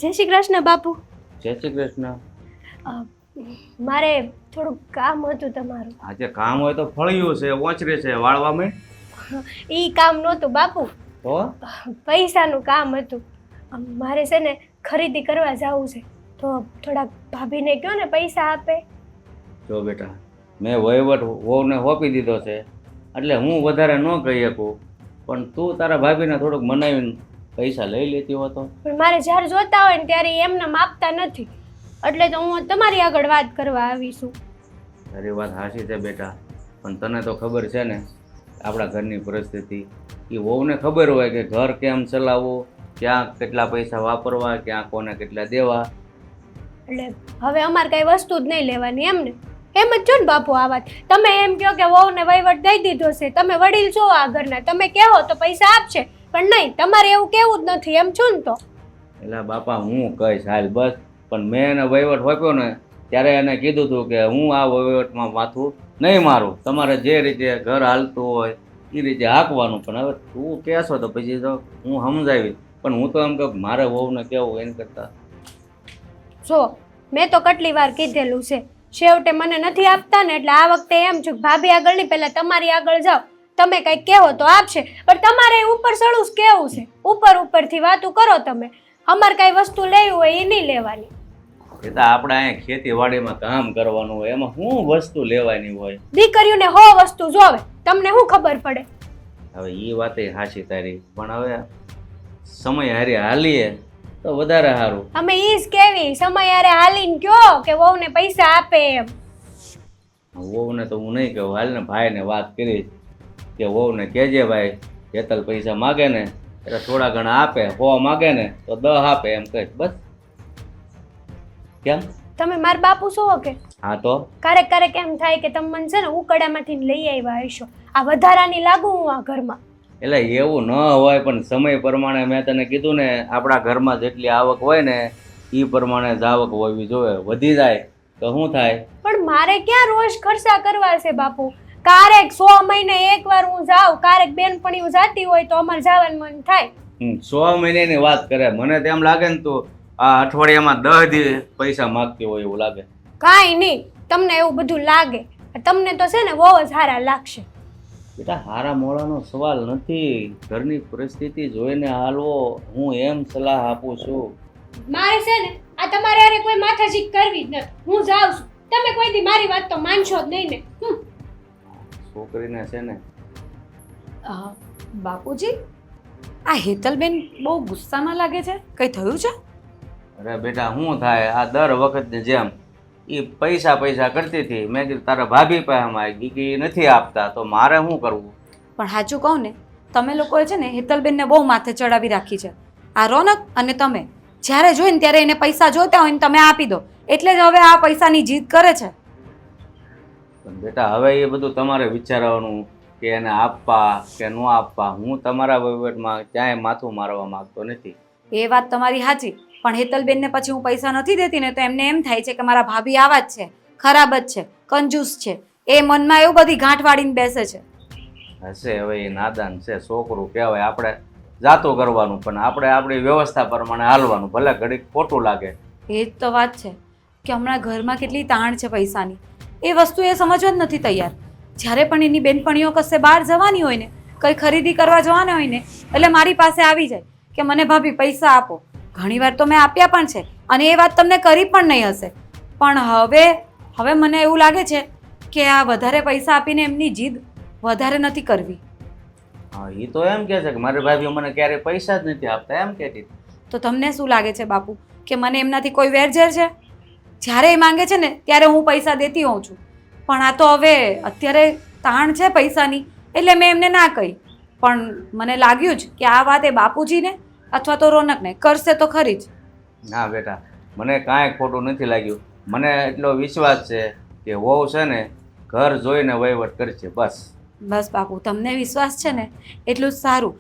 જય શ્રી કૃષ્ણ બાપુ. જય શ્રી કૃષ્ણ. મારે થોડુંક કામ હતું તમારું. આજે કામ હોય તો ફળિયું છે, ઓચરે છે, વાળવામાં. ઈ કામ નહોતું બાપુ, તો પૈસાનું કામ હતું. મારે છે ને ખરીદી કરવા જવું છે, તો થોડાક ભાભીને કહો ને પૈસા આપે. જો બેટા, મેં વહીવટ વહુને સોંપી દીધો છે, એટલે હું વધારે ન કહી શકું, પણ તું તારા ભાભીને થોડુંક મનાવીને પૈસા લઈ લેતી હો તો. પણ મારે જ્યારે જોતા હોય ને ત્યારે એમને માપતા નથી, એટલે તો હું તમારી આગળ વાત કરવા આવી છું. તારી વાત સાચી છે બેટા, પણ તને તો ખબર છે ને આપણા ઘરની પરિસ્થિતિ. એ વહુને ખબર હોય કે ઘર કેમ ચલાવવું, ક્યાં કેટલા પૈસા વાપરવા, ક્યાં કોને કેટલા દેવા. એટલે હવે અમારે કઈ વસ્તુ જ નહીં લેવાની એમ ને? એમ જ છો ને બાપુ આ વાત. તમે એમ કહો કે વહુને વહીવટ દઈ દીધો છે, તમે વડીલ છો આ ઘરના, તમે કહેવો તો પૈસા આપશે, પણ નહીં, તમારે એવું કેવું જ નથી એમ છો ને? તો એટલે બાપા હું કહીશ હાલ બસ, પણ મેં એને વહીવટ સોંપ્યો ને ત્યારે એને કીધું હતું કે હું આ વહીવટમાં માથું નહીં મારું, તમારે જે રીતે ઘર હાલતું હોય એ રીતે હાંકવાનું. પણ હવે તું કહેશો તો પછી તો હું સમજાવીશ, પણ હું તો એમ કહું મારે વહુને કહેવું એને કરતાં. જો મેં તો કેટલી વાર કીધેલું છે, છેવટે મને નથી આપતા ને, એટલે આ વખતે એમ છું કે ભાભી આગળ નહીં, પહેલા તમારી આગળ જાઓ, તમે કંઈક કહેવો તો આપશે, પણ તમારે ઉપર સળું કેવું છે, ઉપર ઉપરથી વાતું કરો તમે. અમારે કઈ વસ્તુ લેવી હોય એ નહીં લેવાની. એ તો આપણે અહીંયા ખેતીવાડીમાં કામ કરવાનું હોય, એમાં શું વસ્તુ લેવાની હોય? દીકરીઓને હો વસ્તુ જોવે, તમને શું ખબર પડે? હવે એ વાતે સાચી તારી, પણ હવે સમય હારે હાલીએ તો વધારે સારું. અમે ઈ જ કેવી સમય યારે હાલીને કયો કે વહુને પૈસા આપે એમ. વહુને તો હું નહીં કહું, હાલ ને ભાઈને વાત કરીશ કે વહુને કહેજે ભાઈ હેતલ પૈસા માગે ને એટલે થોડા ઘણા આપે, 100 માગે ને તો 10 આપે એમ કહીશ બસ. કેમ તમે મારા બાપુ છો કે? હા તો ક્યારેક ક્યારેક એમ થાય કે તમે મને છે ને ઉકડામાંથી લઈ આવ્યા હશો, આ વધારાની લાગુ હું આ ઘરમાં. એટલે એવું ન હોય, પણ સમય પ્રમાણે મેં તને કીધું ને આપણા ઘરમાં જેટલી આવક હોય ને એ પ્રમાણે જ આવક હોવી જોઈએ. વધી જાય તો શું થાય? પણ મારે ક્યાં રોજ ખર્ચા કરવા છે બાપુ? ક્યારેક 100 મહિને એકવાર હું જાઉં, ક્યારેક બેનપણીઓ જાતી હોય તો અમારે જવાનું મન થાય. 100 મહિનાની વાત કરે, મને તેમ લાગે ને તું આ અઠવાડિયામાં 10 દી પૈસા માગતી હોય એવું લાગે. કાંઈ નહીં, તમને એવું બધું લાગે, તમને તો છે ને બહુ જ સારા લાગશે. બેટા હારા મોડાનો સવાલ નથી, ઘરની પરિસ્થિતિ જોઈને હાલવો, હું એમ સલાહ આપું છું. મારે છે ને આ તમારે હારે કોઈ માથાજીક કરવી જ નથી, હું જાઉં છું. તમે કોઈ દી મારી વાત તો માનશો જ નહીં ને. છોકરીને છે ને બાપુજી, આ હેતલબેન બહુ ગુસ્સામાં લાગે છે, કંઈ થયું છે? અરે બેટા શું થાય, આ દર વખતની જેમ એ પૈસા કરતી હતી. મેં કીધું તારા ભાભી પાસે માગી કે નથી આપતા, તો મારે શું કરવું? પણ સાચું કહું ને, તમે લોકોએ છે ને હેતલબેનને બહુ માથે ચડાવી રાખી છે. આ રોનક અને તમે જ્યારે જોઈને ત્યારે એને પૈસા જોઈતા હોય ને તમે આપી દો, એટલે જ હવે આ પૈસાની જીદ કરે છે. પણ બેટા હવે એ બધું તમારે વિચારવાનું કે એને આપવા કે ન આપવા. હું તમારા વહીવટમાં ક્યાંય માથું મારવા માંગતો નથી. એ વાત તમારી સાચી, પણ હેતલબેનને પછી હું પૈસા નથી દેતી ને તો એમને એમ થાય છે કે મારા ભાભી આવા જ છે, ખરાબ જ છે, કંજૂસ છે. એ મનમાં એવું બધી ગાંઠ વાળીને બેસે છે. હશે, હવે એ નાદાન છે, છોકરું કહેવાય. આપણે જાતું કરવાનું, પણ આપણે આપણી વ્યવસ્થા પ્રમાણે હાલવાનું, ભલે ઘડીક ખોટું લાગે. એ જ તો વાત છે કે હમણાં ઘરમાં કેટલી તાણ છે પૈસાની, એ વસ્તુ એ સમજવા જ નથી તૈયાર. જ્યારે પણ એની બેનપણીઓ કશે બહાર જવાની હોય ને, કંઈ ખરીદી કરવા જવાના હોય ને, એટલે મારી પાસે આવી જાય કે મને ભાભી પૈસા આપો. ઘણીવાર તો મેં આપ્યા પણ છે અને એ વાત તમને કરી પણ નહીં હશે, પણ હવે મને એવું લાગે છે કે આ વધારે પૈસા આપીને એમની જીદ વધારે નથી કરવી. હા, એ તો એમ કહે છે કે મારી ભાભી મને ક્યારેય પૈસા જ નથી આપતા એમ કહેતી. તો તમને શું લાગે છે બાપુ કે મને એમનાથી કોઈ વેરઝેર છે? જ્યારે એ માંગે છે ને ત્યારે હું પૈસા દેતી હોઉં છું, પણ આ તો હવે અત્યારે તાણ છે પૈસાની એટલે મેં એમને ના કહી. પણ મને લાગ્યું જ કે આ વાત એ બાપુજીને અથવા તો રોનકને કરશે તો ખરી જ. ના બેટા, મને કાંઈ ખોટું નથી લાગ્યું. મને એટલો વિશ્વાસ છે કે વહુ છે ને ઘર જોઈને વહીવટ કરશે. બસ બાપુ, તમને વિશ્વાસ છે ને એટલું જ સારું.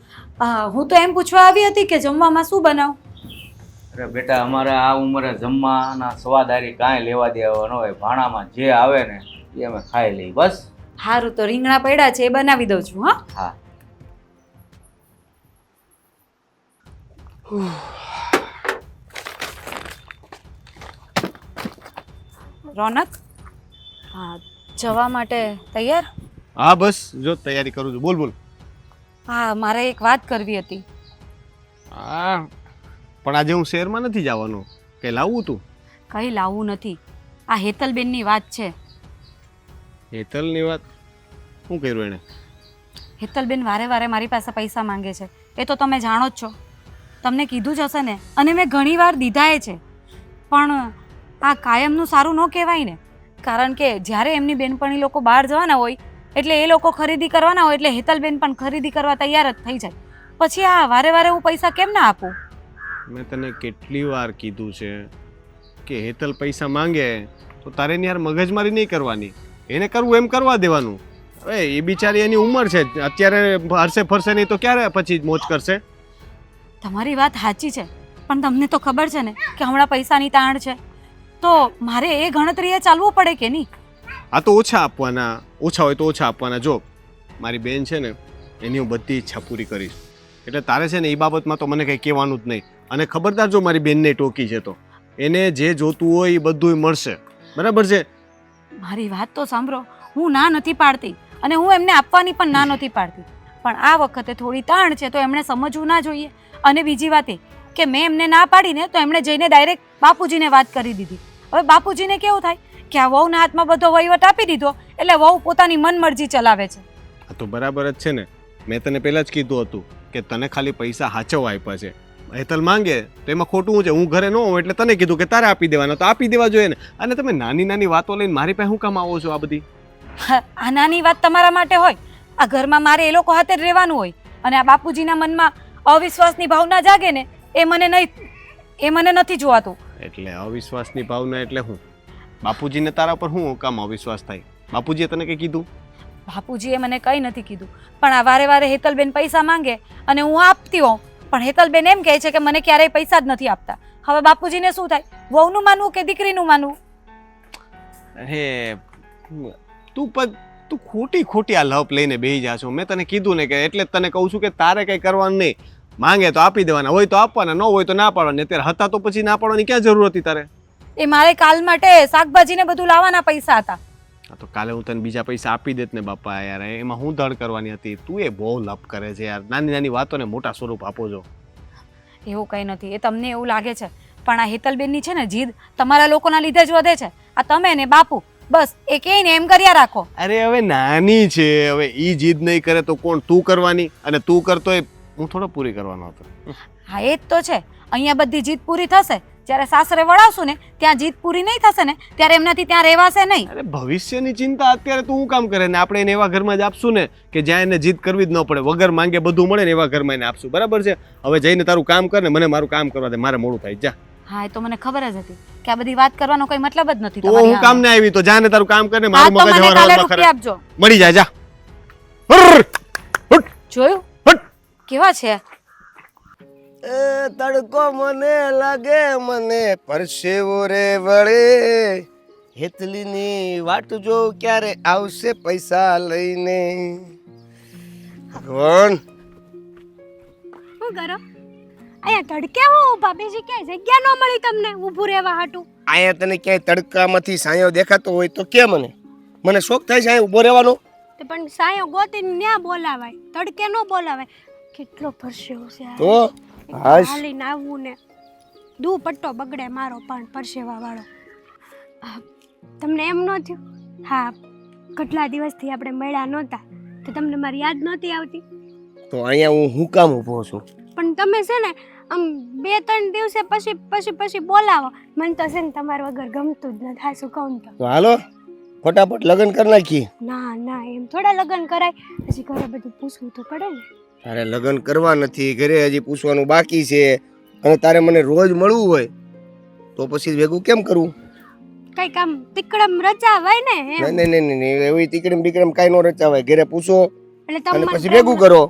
હું તો એમ પૂછવા આવી હતી કે જમવામાં શું બનાવું? અરે બેટા, અમારે આ ઉંમરે જમવાના સ્વાદારી કાંઈ લેવા દેવા ન હોય. ભાણામાં જે આવે ને એ અમે ખાઈ લઈએ બસ. સારું, તો રીંગણા પડ્યા છે એ બનાવી દઉં છું. હા. રોનક, હા, જવા માટે તૈયાર? હા બસ જો તૈયારી કરું છું. બોલ બોલ. હા, મારે એક વાત કરવી હતી. હા પણ આજે હું શહેરમાં નથી જવાનો. કે લાવવું તું? કંઈ લાવવું નથી. આ હેતલબેનની વાત છે. હેતલની વાત? શું કર્યું એણે? હેતલબેન વારે વારે મારી પાસે પૈસા માંગે છે. એ તો તમે જાણો જ છો. તમને કીધું જ હશે ને. અને મેં ઘણી વાર દીધાએ છે. પણ આ કાયમનું સારું ન કહેવાય ને. કારણ કે જ્યારે એમની બેનપણી લોકો બહાર જવાના હોય એટલે એ લોકો ખરીદી કરવાના હોય એટલે હેતલબેન પણ ખરીદી કરવા તૈયાર જ થઈ જાય. પછી આ વારે વારે હું પૈસા કેમ ના આપું? મેં તને કેટલી વાર કીધું છે કે હેતલ પૈસા માંગે તો તારે એની યાર મગજમારી નહીં કરવાની. એને કરવું એમ કરવા દેવાનું. હવે એ બિચારી એની ઉંમર છે, અત્યારે હરશે ફરશે નહીં તો ક્યારે પછી મોજ કરશે? તમારી વાત સાચી છે, પણ તમને તો ખબર છે ને કે હમણાં પૈસાની તાણ છે, તો મારે એ ગણતરીએ ચાલવું પડે કે નહીં? આ તો ઓછા આપવાના, ઓછા હોય તો ઓછા આપવાના. જો મારી બેન છે ને એની હું બધી ઈચ્છા પૂરી કરીશ. એટલે તારે છે ને એ બાબતમાં તો મને કંઈ કહેવાનું જ નહીં. અને ખબરદાર જો મારી બેનને ટોકી છે તો એને જે જોતું હોય એ બધું મળશે. બરાબર છે? મારી વાત તો સાંભળો. હું ના નથી પાડતી અને હું એમને આપવાની પણ ના નથી પાડતી, પણ આ વખતે થોડી તાણ છે તો એમણે સમજવું ના જોઈએ. અને બીજી વાત એ કે મેં એમને ના પાડીને તો એમણે જઈને ડાયરેક્ટ બાપુજીને વાત કરી દીધી. હવે બાપુજીને કેવું થાય કે આ વહુના હાથમાં બધો વહીવટ આપી દીધો એટલે વહુ પોતાની મનમરજી ચલાવે છે. આ તો બરાબર જ છે ને. મેં તને પહેલાં જ કીધું હતું કે તને ખાલી પૈસા હાચવવા આપ્યા છે. હેતલ માંગે તો એમાં ખોટું છે. હું ઘરે ન હોઉં એટલે તને કીધું કે તારે આપી દેવાના, તો આપી દેવા જોઈએ ને. અને તમે નાની નાની વાતો લઈને મારી પાસે શું કામ આવો છો? આ બધી આ નાની વાત તમારા માટે હોય. આ ઘરમાં મારે એ લોકો હાથે જ રહેવાનું હોય. અને આ બાપુજીના મનમાં અવિશ્વાસની ભાવના જાગે ને એ મને નથી જોવાતું. એટલે અવિશ્વાસની ભાવના એટલે હું? બાપુજીને તારા પર શું કામ અવિશ્વાસ થાય? બાપુજીએ તને કંઈ કીધું? બાપુજીએ મને કંઈ નથી કીધું, પણ આ વારે વારે હેતલબેન પૈસા માંગે અને હું આપતી હોઉં, પણ હેતલબેન એમ કહે છે કે મને ક્યારેય પૈસા જ નથી આપતા. હવે બાપુજીને શું થાય? વહુનું માનવું કે દીકરીનું માનવું? અરે તું ખોટી આ લપ લઈને બેસી જા છો. મેં તને કીધું ને કે એટલે જ તને કહું છું કે તારે કંઈ કરવાનું નહીં. માંગે તો આપી દેવાના, હોય તો આપવાના, ન હોય તો ના પાડવાના. અત્યારે હતા તો પછી ના પાડવાની ક્યાં જરૂર હતી તારે? એ મારે કાલ માટે શાકભાજીને બધું લાવવાના પૈસા હતા. હા તો કાલે હું તને બીજા પૈસા આપી દેત ને બાપા. યાર એમાં હું ધડ કરવાની હતી? તું એ બહુ લપ કરે છે યાર. નાની નાની વાતોને મોટા સ્વરૂપ આપો છો. એવું કંઈ નથી. એ તમને એવું લાગે છે, પણ આ હેતલબેનની છે ને જીદ તમારા લોકોના લીધે જ વધે છે. આ તમે ને બાપુ બસ એ કહે ને એમ કર્યા રાખો. અરે હવે નાની છે, હવે ઈ જીદ નહીં કરે તો કોણ? તું કરવાની, અને તું કરતો એ હું થોડો પૂરી કરવાનો હતો. હા એ જ તો છે. અહીંયા બધી જીદ પૂરી થશે, જ્યારે સાસરે વળાવશું ને ત્યાં જીદ પૂરી નહીં થશે ને ત્યારે એમનાથી ત્યાં રહેવાશે નહીં. અરે ભવિષ્યની ચિંતા અત્યારે તું શું કામ કરે ને? આપણે એને એવા ઘરમાં જ આપશું ને કે જ્યાં એને જીદ કરવી જ ન પડે, વગર માંગે બધું મળે ને એવા ઘરમાં એને આપશું. બરાબર છે? હવે જઈને તારું કામ કર ને મને મારું કામ કરવા દે. મારે મોડું થાય. જા. હા એ તો મને ખબર જ હતી કે આ બધી વાત કરવાનો કોઈ મતલબ જ નથી. તો હું કામ ને આવી તો જા ને તારું કામ કર ને. મારું મગજ મને કાલે હવારમાં રૂપિયા ખરાબ આપજો. મળી જાય. જા. હટ. જોયું કેવા છે? તડકો મને લાગે મને પરસેવો રે વળે, હેતલીની વાટ જો ક્યારે આવશે પૈસા લઈને. ભગવાન શું કરો? અહીંયા તડકે હું ઊભા, બીજી ક્યાંય જગ્યા ન મળી તમને ઊભું રહેવા હાટું? અહીંયા તને ક્યાંય તડકામાંથી સાયો દેખાતો હોય તો કે મને શોખ થાય છે અહીંયા ઊભો રહેવાનો. તે પણ સાયો ગોતીને ન્યા બોલાવાય, તડકે ન બોલાવાય. કેટલો પરસેવો છે આ. તો હાશ હાલીને આવવું ને દુપટ્ટો બગડે મારો પણ પરસેવા વાળો. તમને એમ ન થયું? હા, કેટલા દિવસથી આપણે મળ્યા નહોતા તો તમને મારી યાદ નહોતી આવતી? તો અહીંયા હું કામ ઊભો છું? પણ તમે છે ને આમ 2-3 દિવસે પછી બોલાવો. મને તો છે ને તમારા વગર ગમતું જ નથી. શું કહું તો હાલો ફટાફટ લગ્ન કરી નાખીએ. ના એમ થોડા લગ્ન કરાય? પછી ઘરે બધું પૂછવું તો પડે ને. તારે લગ્ન કરવા નથી, ઘરે હજી પૂછવાનું બાકી છે, અને તારે મને રોજ મળવું હોય તો પછી ભેગું કેમ કરવું? કઈક આમ તિકડમ રચાવાય ને એમ. નહીં એવી તિકડમ બિકડમ કાંઈ ન રચાવાય. ઘરે પૂછો એટલે અને તમે પછી ભેગું કરો.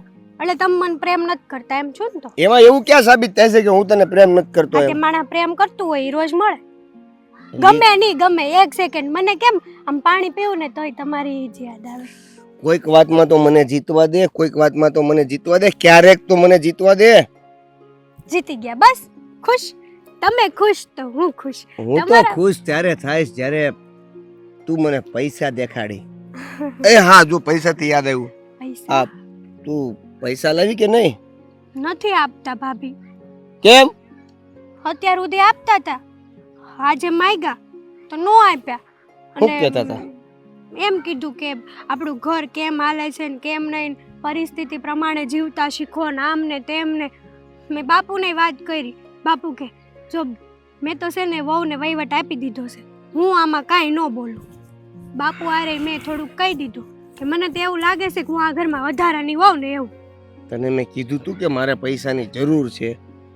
એટલે તમે મને પ્રેમ નથી કરતા એમ છો ને? તો એમાં એવું ક્યાં સાબિત થાય છે કે હું તને પ્રેમ નથી કરતો? આ કે માણસ પ્રેમ કરતું હોય ઈ રોજ મળે? ગમે નહીં ગમે 1 સેકન્ડ મને કેમ આમ પાણી પીવું ને તોય તમારી જ યાદ આવે. કોઈક વાતમાં તો મને જીતવા દે, કોઈક વાતમાં તો મને જીતવા દે, ક્યારેક તો મને જીતવા દે. જીતી ગયા બસ. ખુશ? તમે ખુશ તો હું ખુશ. હું તો ખુશ ત્યારે થાય જ્યારે તું મને પૈસા દેખાડી. એ હા, જો પૈસાથી યાદ આવ્યું, પૈસા આ તું પૈસા લાવી કે નહીં? નથી આપતા ભાભી. કેમ? અત્યાર સુધી આપતા હતા, આજે માગ્યા તો નો આપ્યા. શું કહેતા હતા? એમ કીધું કે આપણું ઘર કેમ હાલે છે ને કેમ નહીં, પરિસ્થિતિ પ્રમાણે જીવતા શીખો ને આમ ને તેમ ને. મેં બાપુને વાત કરી. બાપુ કે જો મેં તો છે ને વહુને વહીવટ આપી દીધો છે, હું આમાં કાંઈ ન બોલું. બાપુ આરે મેં થોડુંક કહી દીધું કે મને તો એવું લાગે છે કે હું આ ઘરમાં વધારાની વહુ ને એવું. તને મેં કીધું તું કે મારે પૈસાની જરૂર છે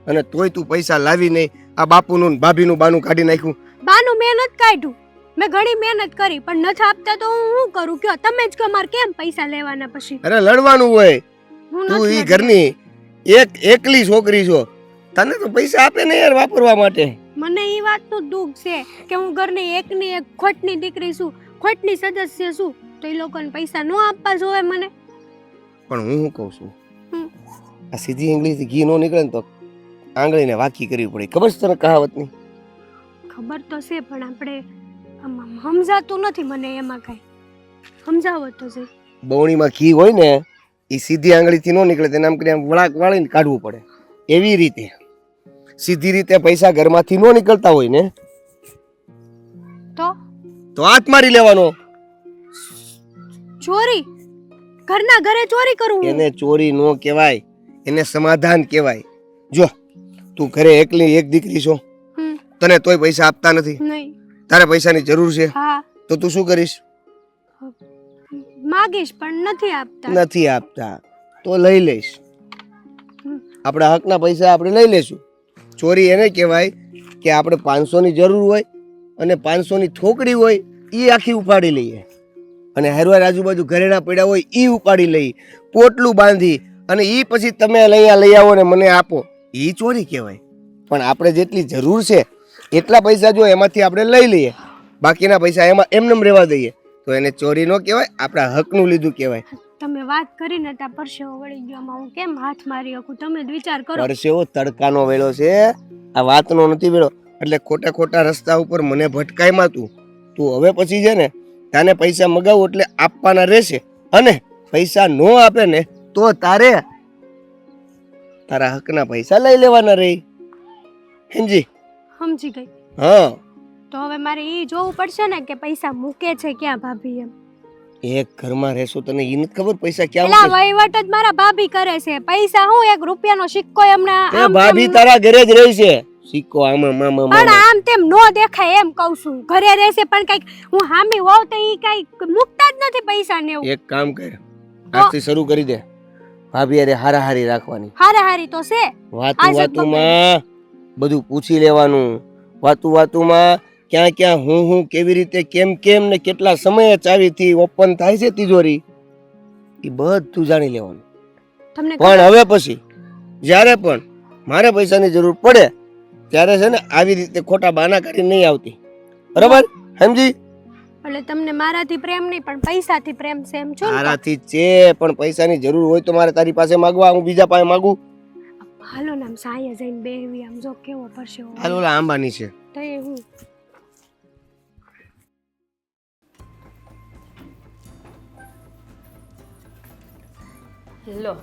અને તોય તું પૈસા લાવી નહીં. આ બાપુનું ને ભાભીનું બાનું કાઢી નાખ્યું. બાનું મેં નથી કાઢ્યું, મેં ઘણી મહેનત કરી પણ નથી આપતા તો હું શું કરું કયો? તમે જ કહો મારે કેમ પૈસા લેવાના પછી? અરે લડવાનું હોય. હું તું નથી ઈ લડતી. ઘરની એકલી છોકરી છો, તને તો પૈસા આપે ને યાર વાપરવા માટે. મને એ વાતનું દુઃખ છે કે હું ઘરની એકની એક ખોટની દીકરી છું, ખોટની સદસ્ય છું, તો એ લોકોને પૈસા ન આપવા જોવે મને. પણ હું શું કહું છું, હમ. આ સીધી ઇંગ્લિશથી ઘી નો નીકળે ને તો આંગળીને વાકી કરવી પડે. ખબર છે તને કહાવતની? ખબર તો છે પણ આપણે આમાં સમજાતું નથી મને, એમાં કાંઈ સમજાવો તો છે. બવણીમાં ઘી હોય ને એ સીધી આંગળીથી નો નીકળે, તેને આમ કરીને આમ વળાક વાળીને કાઢવું પડે. એવી રીતે સીધી રીતે પૈસા ઘરમાંથી નો નીકળતા હોય ને તો હાથ મારી લેવાનો. ચોરી? ઘરના ઘરે ચોરી કરું હું? એને ચોરી નો કહેવાય, એને સમાધાન કહેવાય. જો તું ઘરે એકલી એક દીકરી છો, હમ. તને તોય પૈસા આપતા નથી, નહીં. તારે પૈસાની જરૂર છે, હા તો તું શું કરીશ? માગીશ પણ નથી આપતા. નથી આપતા તો લઈ લઈશ. હમ. આપણા હકના પૈસા આપણે લઈ લેશું. ચોરી એને કહેવાય કે આપણે 500ની જરૂર હોય અને 500ની થોકડી હોય એ આખી ઉપાડી લઈએ, અને હેરવાર આજુબાજુ ઘરેણા પડ્યા હોય એ ઉપાડી લઈ, પોટલું બાંધી અને એ પછી તમે લઈ આવો ને મને આપો, એ ચોરી કહેવાય. પણ આપણે જેટલી જરૂર છે એટલા પૈસા જો એમાંથી આપણે લઈ લઈએ, બાકીના પૈસા એમાં એમનેમ રહેવા દઈએ, તો એને ચોરી ન કહેવાય, આપણા હકનું લીધું કહેવાય. તમે વાત કરીને ત્યાં પરસેવો વળી ગયો, આમાં હું કેમ હાથ મારી શકું? તમે જ વિચાર કરો. પરસેવો તડકાનો વેળો છે, આ વાતનો નથી વેળો. એટલે ખોટા ખોટા રસ્તા ઉપર મને ભટકાયમાં તું હવે પછી છે ને તાને પૈસા મગાવું એટલે આપવાના રહેશે, અને પૈસા નો આપે ને તો તારે તારા હકના પૈસા લઈ લેવાના રહી. હેંજી? સમજી ગઈ. હા, તો હવે મારે એ જોવું પડશે ને કે પૈસા મૂકે છે ક્યાં ભાભી એમ. એક ઘરમાં રહેશો તને ઈ નથી ખબર પૈસા ક્યાં એલા મૂકે? વહીવટ જ મારા ભાભી કરે છે. પૈસા હું 1 રૂપિયાનો સિક્કો એમને એ આમ ભાભી તેમ- તારા ઘરે જ રહી છે, સિક્કો આમાં મામા પણ મામા. આમ તેમ નો દેખાય એમ કહું છું. ઘરે રહેશે પણ કઈક હું હામી હોવ તો ઈ કઈ મુકતા જ નથી પૈસા ને એવું. એક કામ કર, આજથી શરૂ કરી દે, ભાભી અરે હારાહારી રાખવાની. હારાહારી તો છે. વાતું આ વાતુમાં બધું પૂછી લેવાનું. વાતુમાં ક્યાં ક્યાં હું કેવી રીતે કેમ ને કેટલા સમયે ચાવીથી ઓપન થાય છે તિજોરી એ બધું જાણી લેવાનું. તમને પણ હવે પછી જ્યારે પણ મારે પૈસાની જરૂર પડે ત્યારે છે ને આવી રીતે ખોટા બહાના કાઢી નહીં આવતી, બરાબર? સમજી? એટલે તમને મારાથી પ્રેમ નહીં પણ પૈસાથી પ્રેમ છે એમ છો ને? તારાથી જ છે, પણ પૈસાની જરૂર હોય તો મારે તારી પાસે માંગવા, હું બીજા પાસે માંગુ? હાલો ને આમ સાંયે જઈને બેહવી, આમ જો કેવો પરસેવો હાલ ઓલા આંબાની છે. તો એ હું લો,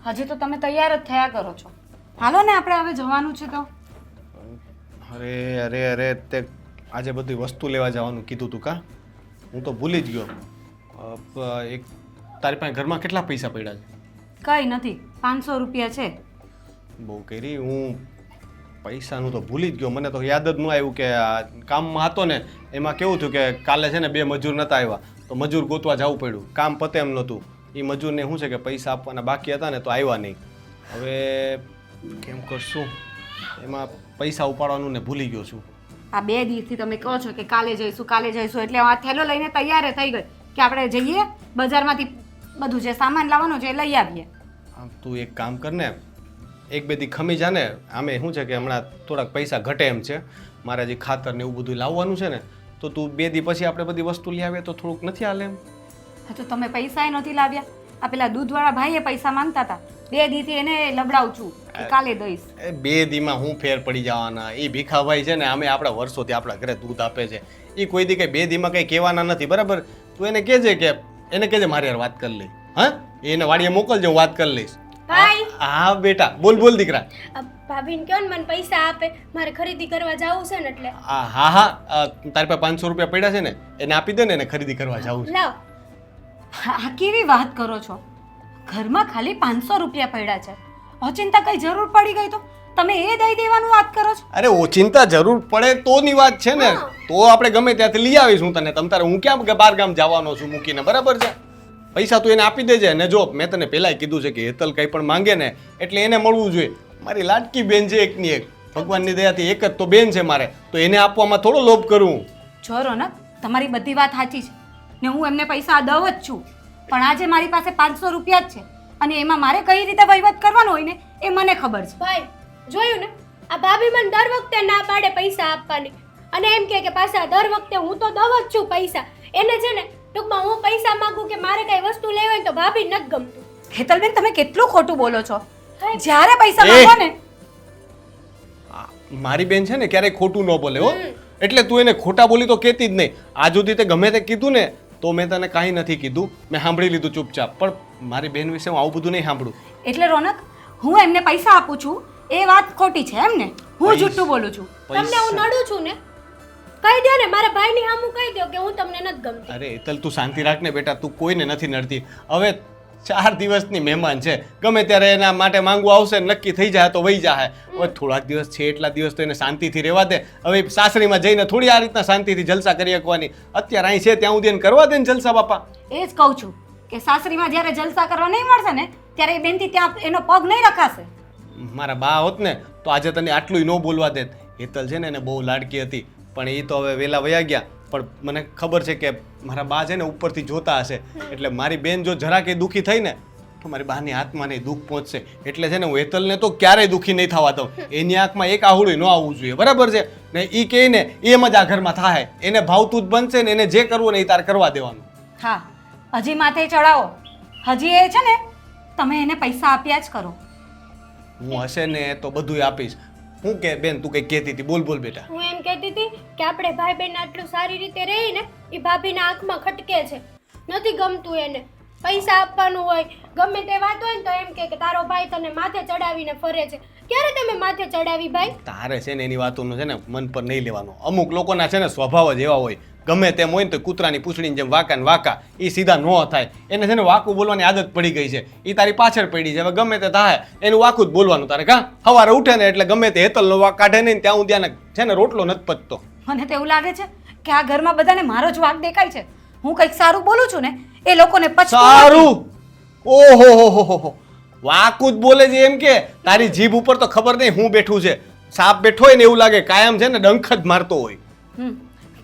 હજી તો તમે તૈયાર જ થયા કરો છો. હાલો ને આપણે હવે જવાનું છે તો. અરે તે આજે બધી વસ્તુ લેવા જવાનું કીધું તું કા? હું તો ભૂલી જ ગયો. એક તારી પાસે ઘરમાં કેટલા પૈસા પડ્યા છે? કંઈ નથી, 500 રૂપિયા છે. બહુ કરી, હું પૈસાનું તો ભૂલી જ ગયો. મને તો યાદ જ ન આવ્યું કે આ કામમાં હતો ને એમાં કેવું થયું કે કાલે છે ને 2 મજૂર નહોતા આવ્યા તો મજૂર ગોતવા જવું પડ્યું, કામ પતે એમ નહોતું. એ મજૂરને શું છે કે પૈસા આપવાના બાકી હતા ને તો આવ્યા નહીં. હવે કેમ કરશું? એમાં પૈસા ઉપાડવાનું ને ભૂલી ગયો છું. આ 2 દિવસથી તમે કહો છો કે કાલે જઈશું એટલે આ થેલો લઈને તૈયાર થઈ ગઈ કે આપણે જઈએ બજારમાંથી બધું જે સામાન લાવવાનો છે એ લઈ આવીએ. આમ તું એક કામ કર ને, 1-2 દી ખમી જા ને. આમે શું છે કે હમણાં થોડાક પૈસા ઘટે એમ છે, મારે જે ખાતર ને એવું બધું લાવવાનું છે ને, તો તું 2 દી પછી આપણે બધી વસ્તુ લઈ આવીએ તો થોડુંક નથી હાલે એમ? હા તો તમે પૈસા નથી લાવ્યા. આ પેલા દૂધવાળા ભાઈએ પૈસા માંગતા હતા 2 દીથી એને લબડાવું છું કે કાલે દઈશ. એ 2 દીમાં હું ફેર પડી જવાના? એ ભીખાભાઈ છે ને અમે આપણા વર્ષોથી આપણા ઘરે દૂધ આપે છે. એ કોઈ દી કઈ 2 દીમાં કઈ કહેવાના નથી, બરાબર? તું એને કહેજે કે એને કહેજે મારી યાર વાત કરી લઈ. હા, એને વાડીએ મોકલજો, હું વાત કરી લઈશ. ભાઈ હા બેટા, બોલ બોલ દીકરા. ભાભીને કહો ને મને પૈસા આપે, મારે ખરીદી કરવા જવું છે ને એટલે. હા હા, તારી પાસે 500 રૂપિયા પડ્યા છે ને, એને આપી દે ને, એને ખરીદી કરવા જવું છે. લાવ. આ કેવી વાત કરો છો? ઘરમાં ખાલી 500 રૂપિયા પડ્યા છે, ઓચિંતા કઈ જરૂર પડી ગઈ તો તમે એ દઈ દેવાનું વાત કરો છો? અરે ઓચિંતા જરૂર પડે તોની વાત છે ને, તો આપણે ગમે ત્યાંથી લઈ આવીશું તને. તમ તારે હું ક્યાં બહાર ગામ જવાનો છું મૂકીને, બરાબર છે? પૈસા તું એને આપી દેજે. ને જો મેં તને પહેલાંય કીધું છે કે હેતલ કંઈ પણ માંગે ને એટલે એને મળવું જોઈએ. મારી લાડકી બેન છે એકની એક, ભગવાનની દયાથી એક જ તો બેન છે મારે, તો એને આપવામાં થોડો લોભ કરું. જો રોનક, તમારી બધી વાત સાચી છે ને હું એમને પૈસા દઉં જ છું, પણ આજે મારી પાસે 500 રૂપિયા જ છે અને એમાં મારે કઈ રીતે વહીવટ કરવાનો હોય ને એ મને ખબર છે. ભાઈ જોયું ને, આ ભાભી મને દર વખતે ના પાડે પૈસા આપવાની, અને એમ કે પાછા દર વખતે હું તો દઉં જ છું પૈસા. એને છે ને ટૂંકમાં હું પૈસા માંગુ કે મારે કઈ વસ્તુ લેવી હોય તો ભાભી નથી ગમતું. હેતલબેન, તમે કેટલું ખોટું બોલો છો. જ્યારે પૈસા માંગો ને મારી બેન છે ને ક્યારેય ખોટું ન બોલે હો, એટલે તું એને ખોટા બોલી તો કહેતી જ નહીં. આજ સુધી તે ગમે તે કીધું ને તો મેં તને કાંઈ નથી કીધું, મેં સાંભળી લીધું ચૂપચાપ. પણ મારી બેન વિશે હું આવું બધું નહીં સાંભળું. એટલે રોનક, હું એમને પૈસા આપું છું એ વાત ખોટી છે એમ ને? હું જુઠ્ઠું બોલું છું? તમને હું નડું છું ને? કહી દો ને, મારા ભાઈની સામું કહી દો કે હું તમને નથી ગમતી. અરે હેતલ, તું શાંતિ રાખ ને બેટા, તું કોઈને નથી નડતી. હવે 4 દિવસની મહેમાન છે, ગમે ત્યારે એના માટે માંગવું આવશે, નક્કી થઈ જાય તો વહી જાય. હવે થોડાક દિવસ છે, એટલા દિવસ તો એને શાંતિથી રહેવા દે. હવે સાસરીમાં જઈને થોડી આ રીતના શાંતિથી જલસા કરી શકવાની. અત્યારે અહીં છે ત્યાં સુધી એને કરવા દે ને જલસા બાપા. એ જ કહું છું કે સાસરીમાં જ્યારે જલસા કરવા નહીં મળશે ને ત્યારે એ બેનથી ત્યાં એનો પગ નહીં રખાશે. મારા બા હોત ને તો આજે તને આટલું ન બોલવા દેત. હેતલ છે ને એને બહુ લાડકી હતી, પણ એ તો હવે વહેલા વયા ગયા. પણ મને ખબર છે કે મારા બા છે ને ઉપરથી જોતા હશે, એટલે મારી બેન જો જરા કંઈ દુઃખી થઈ ને તો મારી બાની આત્માને દુઃખ પહોંચશે. એટલે છે ને હું હેતલને તો ક્યારેય દુઃખી નહીં થવા દઉં. એની આંખમાં એક આહુડું ન આવવું જોઈએ, બરાબર છે ને? એ કહે ને એમ જ આ ઘરમાં થાય. એને ભાવતું જ બનશે ને એને જે કરવું ને એ તારે કરવા દેવાનું. હા, હજી માથે ચડાવો. હજી એ છે ને તમે એને પૈસા આપ્યા જ કરો. હું હશે ને તો બધું આપીશ. હું કે બેન તું કંઈ કહેતી હતી, બોલ બોલ બેટા. હું એમ કહેતી હતી કે આપણે ભાઈ બહેન આટલું સારી રીતે રહી ને, એ ભાભીના આંખમાં ખટકે છે, નથી ગમતું એને. પૈસા આપવાનું હોય, ગમે તે વાત હોય ને તો એમ કે તારો ભાઈ તને માથે ચડાવીને ફરે છે. ક્યારે તમે માથે ચડાવી ભાઈ? તારે છે ને એની વાતોનું છે ને મન પર નહીં લેવાનું. અમુક લોકોના છે ને સ્વભાવ જ એવા હોય, ગમે તેમ હોય ને તો કૂતરાની પૂંછડીની જેમ વાંકા ને વાંકા, એ સીધા ન થાય. એને છે ને વાંકું બોલવાની આદત પડી ગઈ છે, એ તારી પાછળ પડી છે. હવે ગમે તે થાય એનું વાંકું જ બોલવાનું તારે. કાં સવારે ઉઠે ને એટલે ગમે તે હેતલનો વાંક કાઢે નહીં, ત્યાં ત્યાં છે ને રોટલો નથી પચતો. મને તો એવું લાગે છે કે આ ઘરમાં બધાને મારો જ વાંક દેખાય છે. હું કંઈક સારું બોલું છું ને એ લોકોને સારું. ઓહો, વાંકું જ બોલે છે એમ કે? તારી જીભ ઉપર તો ખબર નહીં હું બેઠું છે. સાપ બેઠો હોય ને એવું લાગે, કાયમ છે ને ડંખ જ મારતો હોય.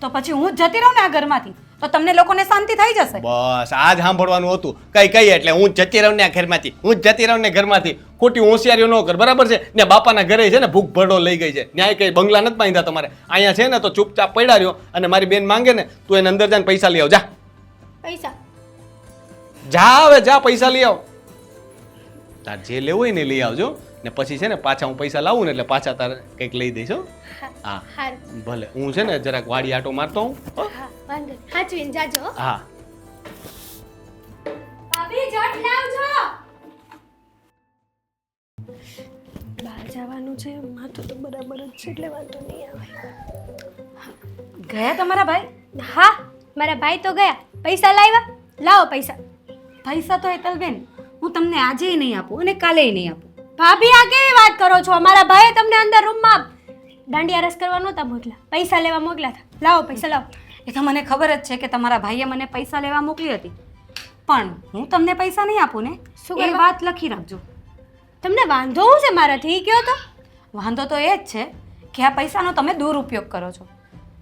તો પછી હું જ જતી રહું ને આ ઘરમાંથી, તો તમને લોકોને શાંતિ થઈ જશે. બસ આ જ સાંભળવાનું હતું. કઈ એટલે હું જતી રહું ને આ ઘરમાંથી, હું જતી રહું ને ઘરમાંથી. ખોટી હોશિયારીઓ ન કર, બરાબર છે ને? બાપાના ઘરે છે ને ભૂખ ભરડો લઈ ગઈ છે, ન્યાય કઈ બંગલા નથી બાંધ્યા તમારે. અહીંયા છે ને તો ચૂપચાપ પડ્યા રહ્યો, અને મારી બેન માંગે ને તું એને અંદર જઈને પૈસા લઈ આવ. જા પૈસા જા, હવે જા પૈસા લઈ આવ. તાર જે લેવું હોય ને લઈ આવજો, ને પછી છે ને પાછા હું પૈસા લાવું ને એટલે પાછા તારે કંઈક લઈ દઈશ. હા ભલે. હું છે ને જરાક વાડી આટો મારતો હું. હા વાંધો નહીં, સાચવીને જાજો હો. હા ભાભી જટ લાવજો. બહાર જવાનું છે, માથું તો બરાબર જ છે એટલે વાંધો નહીં આવે. ગયા તમારા ભાઈ? હા મારા ભાઈ તો ગયા. પૈસા લાવ્યા? લાવો પૈસા. પૈસા તો હેતલબેન હું તમને આજે નહીં આપું અને કાલે નહીં આપું. ભાભી આ કેવી વાત કરો છો? મારા ભાઈએ તમને અંદર રૂમમાં દાંડિયા રસ કરવા નહોતા મોકલા, પૈસા લેવા મોકલા હતા. લાવો પૈસા લાવો. એ તો મને ખબર જ છે કે તમારા ભાઈએ મને પૈસા લેવા મોકલી હતી, પણ હું તમને પૈસા નહીં આપું ને શું એ વાત લખી રાખજો. તમને વાંધો શું છે મારાથી? કયો તો. વાંધો તો એ જ છે કે આ પૈસાનો તમે દુરુપયોગ કરો છો.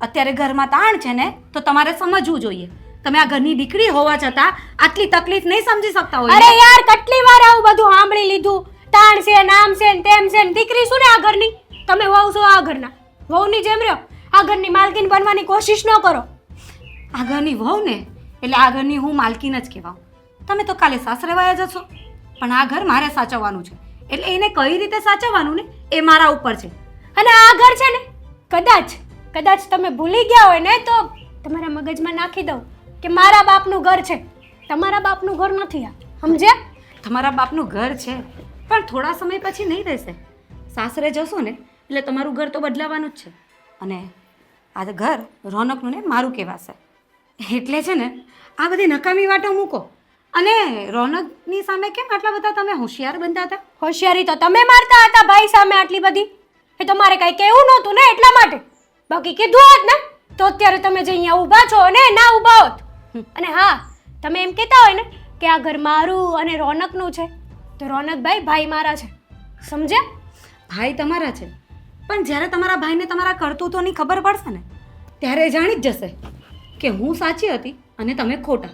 અત્યારે ઘરમાં તાણ છે ને તો તમારે સમજવું જોઈએ. તમે આ ઘરની દીકરી હોવા છતાં આટલી તકલીફ નહીં સમજી શકતા હોય. અરે યાર કેટલી વાર આવું બધું સાંભળી લીધું. તાણ છે, નામ છે, તેમ છે, દીકરી શું ને આ ઘરની. તમે વહુ છો આ ઘરના, વહુની જેમ રહ્યો. આ ઘરની માલકીન બનવાની કોશિશ ન કરો. આ ઘરની વહુ ને એટલે આ ઘરની હું માલકીન જ કહેવાઉં. તમે તો કાલે સાસરે વાયા જશો. પણ આ ઘર મારે સાચવવાનું છે, એટલે એને કઈ રીતે સાચવવાનું ને એ મારા ઉપર છે. અને આ ઘર છે ને, કદાચ તમે ભૂલી ગયા હોય ને તો તમારા મગજમાં નાખી દઉં કે મારા બાપનું ઘર છે, તમારા બાપનું ઘર નથી. આ સમજ્યા? તમારા બાપનું ઘર છે, પણ થોડા સમય પછી નહીં રહેશે. સાસરે જશો ને એટલે તમારું ઘર તો બદલાવાનું જ છે, અને આ ઘર રોનકનું ને મારું કહેવાશે. એટલે છે ને આ બધી નકામી વાતો મૂકો, અને રોનકની સામે કેમ આટલા બધા તમે હોશિયાર બનતા હતા? હોશિયારી તો તમે મારતા હતા ભાઈ સામે આટલી બધી, એ તમારે કઈ કહેવું નહોતું ને એટલા માટે. બાકી કીધું હોત ને તો અત્યારે તમે જે અહીંયા ઊભા છો ને ના ઊભા હોત. અને હા, તમે એમ કહેતા હોય ને કે આ ઘર મારું અને રોનકનું છે, તો રોનકભાઈ ભાઈ મારા છે, સમજ્યા? ભાઈ તમારા છે, પણ જ્યારે તમારા ભાઈને તમારા કરતૂતોની ખબર પડશે ને ત્યારે એ જાણી જ જશે કે હું સાચી હતી અને તમે ખોટા.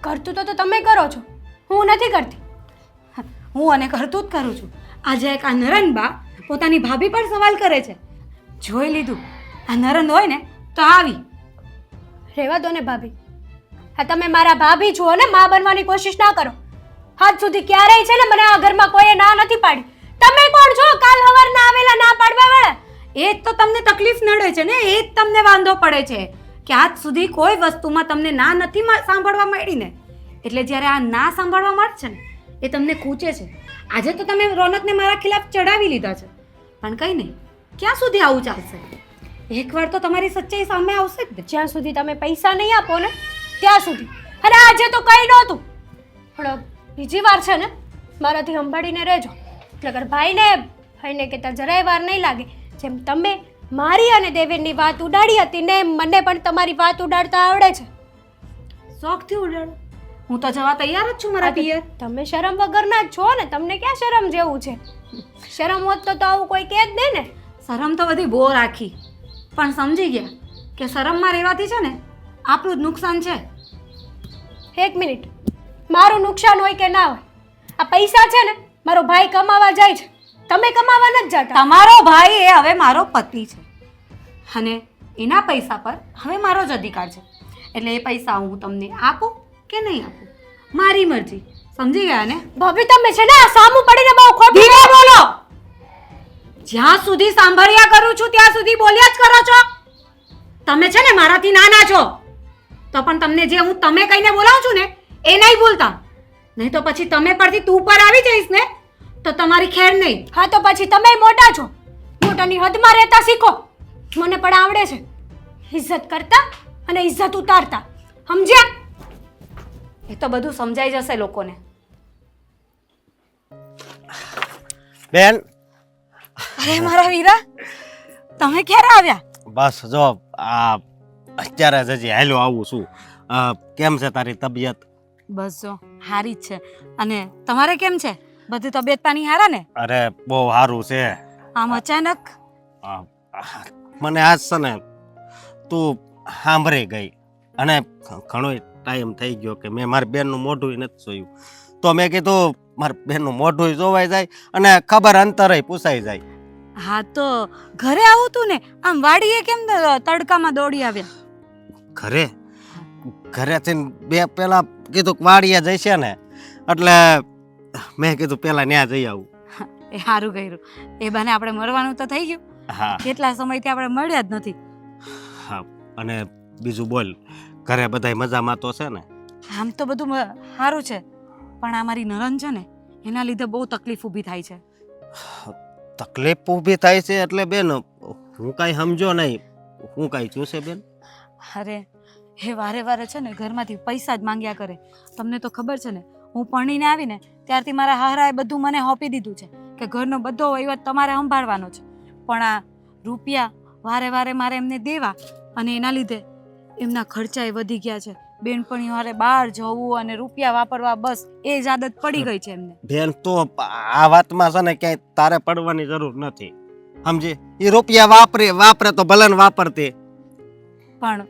કરતું તો તમે કરો છો, હું નથી કરતી. હું અને કરતું જ કરું છું. આજે એક આ નરનબા પોતાની ભાભી પર સવાલ કરે છે. જોઈ લીધું, આ નરન હોય ને તો આવી. રહેવા દો ને ભાભી. હા, તમે મારા ભાભી છો ને, માં બનવાની કોશિશ ના કરો. આજ સુધી ક્યારેય છે ને મને આ ઘરમાં કોઈએ ના નથી પાડી. તમે કોણ છો કાલ સવારના આવેલા ના પાડવા વાળા? એ જ તો તમને તકલીફ નડે છે ને, એ જ તમને વાંધો પડે છે કે આજ સુધી કોઈ વસ્તુમાં તમને ના નથી સાંભળવા મળી ને, એટલે જ્યારે આ ના સાંભળવા મળશે ને એ તમને ખૂચે છે. આજે તો તમે રોનકને મારા ખિલાફ ચડાવી લીધા છે, પણ કંઈ નહીં, ક્યાં સુધી આવું ચાલશે? એકવાર તો તમારી સચ્ચાઈ સામે આવશે જ ને. જ્યાં સુધી તમે પૈસા નહીં આપો ને ત્યાં સુધી. અને આજે તો કંઈ નહોતું, પણ બીજી વાર છે ને મારાથી સંભાળીને રહેજો. એટલે ભાઈને કહેતા જરાય વાર નહીં લાગે. જેમ તમે મારી અને દેવેનની વાત ઉડાડી હતી ને મને પણ તમારી વાત ઉડાડતા આવડે છે. શોખથી ઉડાડો. હું તો જવા તૈયાર જ છું મારા પિયર. તમે શરમ વગરના જ છો ને, તમને ક્યાં શરમ જેવું છે? શરમ હોત તો આવું કોઈ કહે જ નહીં ને. શરમ તો બધી બહુ રાખી, પણ સમજી ગયા કે શરમમાં રહેવાથી છે ને આપણું જ નુકસાન છે. એક મિનિટ, મારું નુકસાન હોય કે ના હોય, આ પૈસા છે ને મારો ભાઈ કમાવા જાય છે, તમે કમાવા નથી જતા. તમારો ભાઈ એ હવે મારો પતિ છે, અને એના પૈસા પર હવે મારો જ અધિકાર છે. એટલે એ પૈસા હું તમને આપું કે નહીં આપું, મારી મરજી. સમજી ગયા ને? ભાભી તમે છે ને આ સામું પડીને બહુ ખોટું ધીરે બોલો. જ્યાં સુધી સાંભળ્યા કરું છું ત્યાં સુધી બોલ્યા જ કરો છો. તમે છે ને મારાથી નાના છો, તો પણ તમને જે હું તમે કહીને બોલાવું છું ને એ નહીં ભૂલતા, નહીં તો પછી તમે પરથી તું પર આવી જઈશ ને તો તમારી ખેર નહીં. હા, તો પછી તમે મોટા છો, મોટાની હદમાં રહેતા શીખો. મને પણ આવડે છે ઇજ્જત કરતા અને ઇજ્જત ઉતારતા, સમજ્યા? એ તો બધું સમજાઈ જશે લોકોને. બેન, અરે મારા વીરા, તમે ક્યારે આવ્યા? બસ જો આ અત્યારે જ હજી હાલ્યો આવું છું. કેમ છે તારી તબિયત? બસ જો હારી જ છે. અને તમારે કેમ છે? બધી તબિયત પાણી હારા ને? અરે બહુ સારું છે. આમ અચાનક? મને આજ છે ને તું સાંભળી ગઈ, અને ઘણો ટાઈમ થઈ ગયો કે મેં મારી બેનનું મોઢું નથી જોયું, તો મેં કીધું મારી બેનનું મોઢું જોવાઈ જાય અને ખબર અંતરે પૂછાઈ જાય. હા, તો ઘરે આવું તું ને, આમ વાડીએ કેમ તડકામાં દોડી આવ્યા? ઘરેથી બે પેલા કીધું કે વાડીએ જઈશે ને, એટલે મેં કીધું પેલા ત્યાં જઈ આવું. એ સારું કર્યું. એ બાને આપણે મળવાનું તો થઈ ગયું. હા, કેટલા સમયથી આપણે મળ્યા જ નથી. હા. અને બીજું બોલ, ઘરે બધાય મજામાં તો છે ને? આમ તો બધું સારું છે, પણ આ મારી નણંદ છે ને એના લીધે બહુ તકલીફ ઊભી થાય છે. તકલીફ ઊભી થાય છે એટલે બેન હું કાંઈ સમજો નહીં. હું કાંઈ જોશે બેન? અરે એ વારે વારે છે ને ઘરમાંથી પૈસા જ માંગ્યા કરે. તમને તો ખબર છે ને, હું પરણીને આવીને ત્યારથી મારા હારાએ બધું મને સોંપી દીધું છે કે ઘરનો બધો વહીવટ તમારે સંભાળવાનો છે. પણ આ રૂપિયા વારે વારે મારે એમને દેવા, અને એના લીધે એમના ખર્ચાએ વધી ગયા છે. બેનપણીઓ હારે બહાર જવું અને રૂપિયા વાપરવા, બસ એ જ આદત પડી ગઈ છે એમને. બેન તો આ વાતમાં છે ને ક્યાંય તારે પડવાની જરૂર નથી, સમજી? એ રૂપિયા વાપરે તો ભલે ને વાપરતી, પણ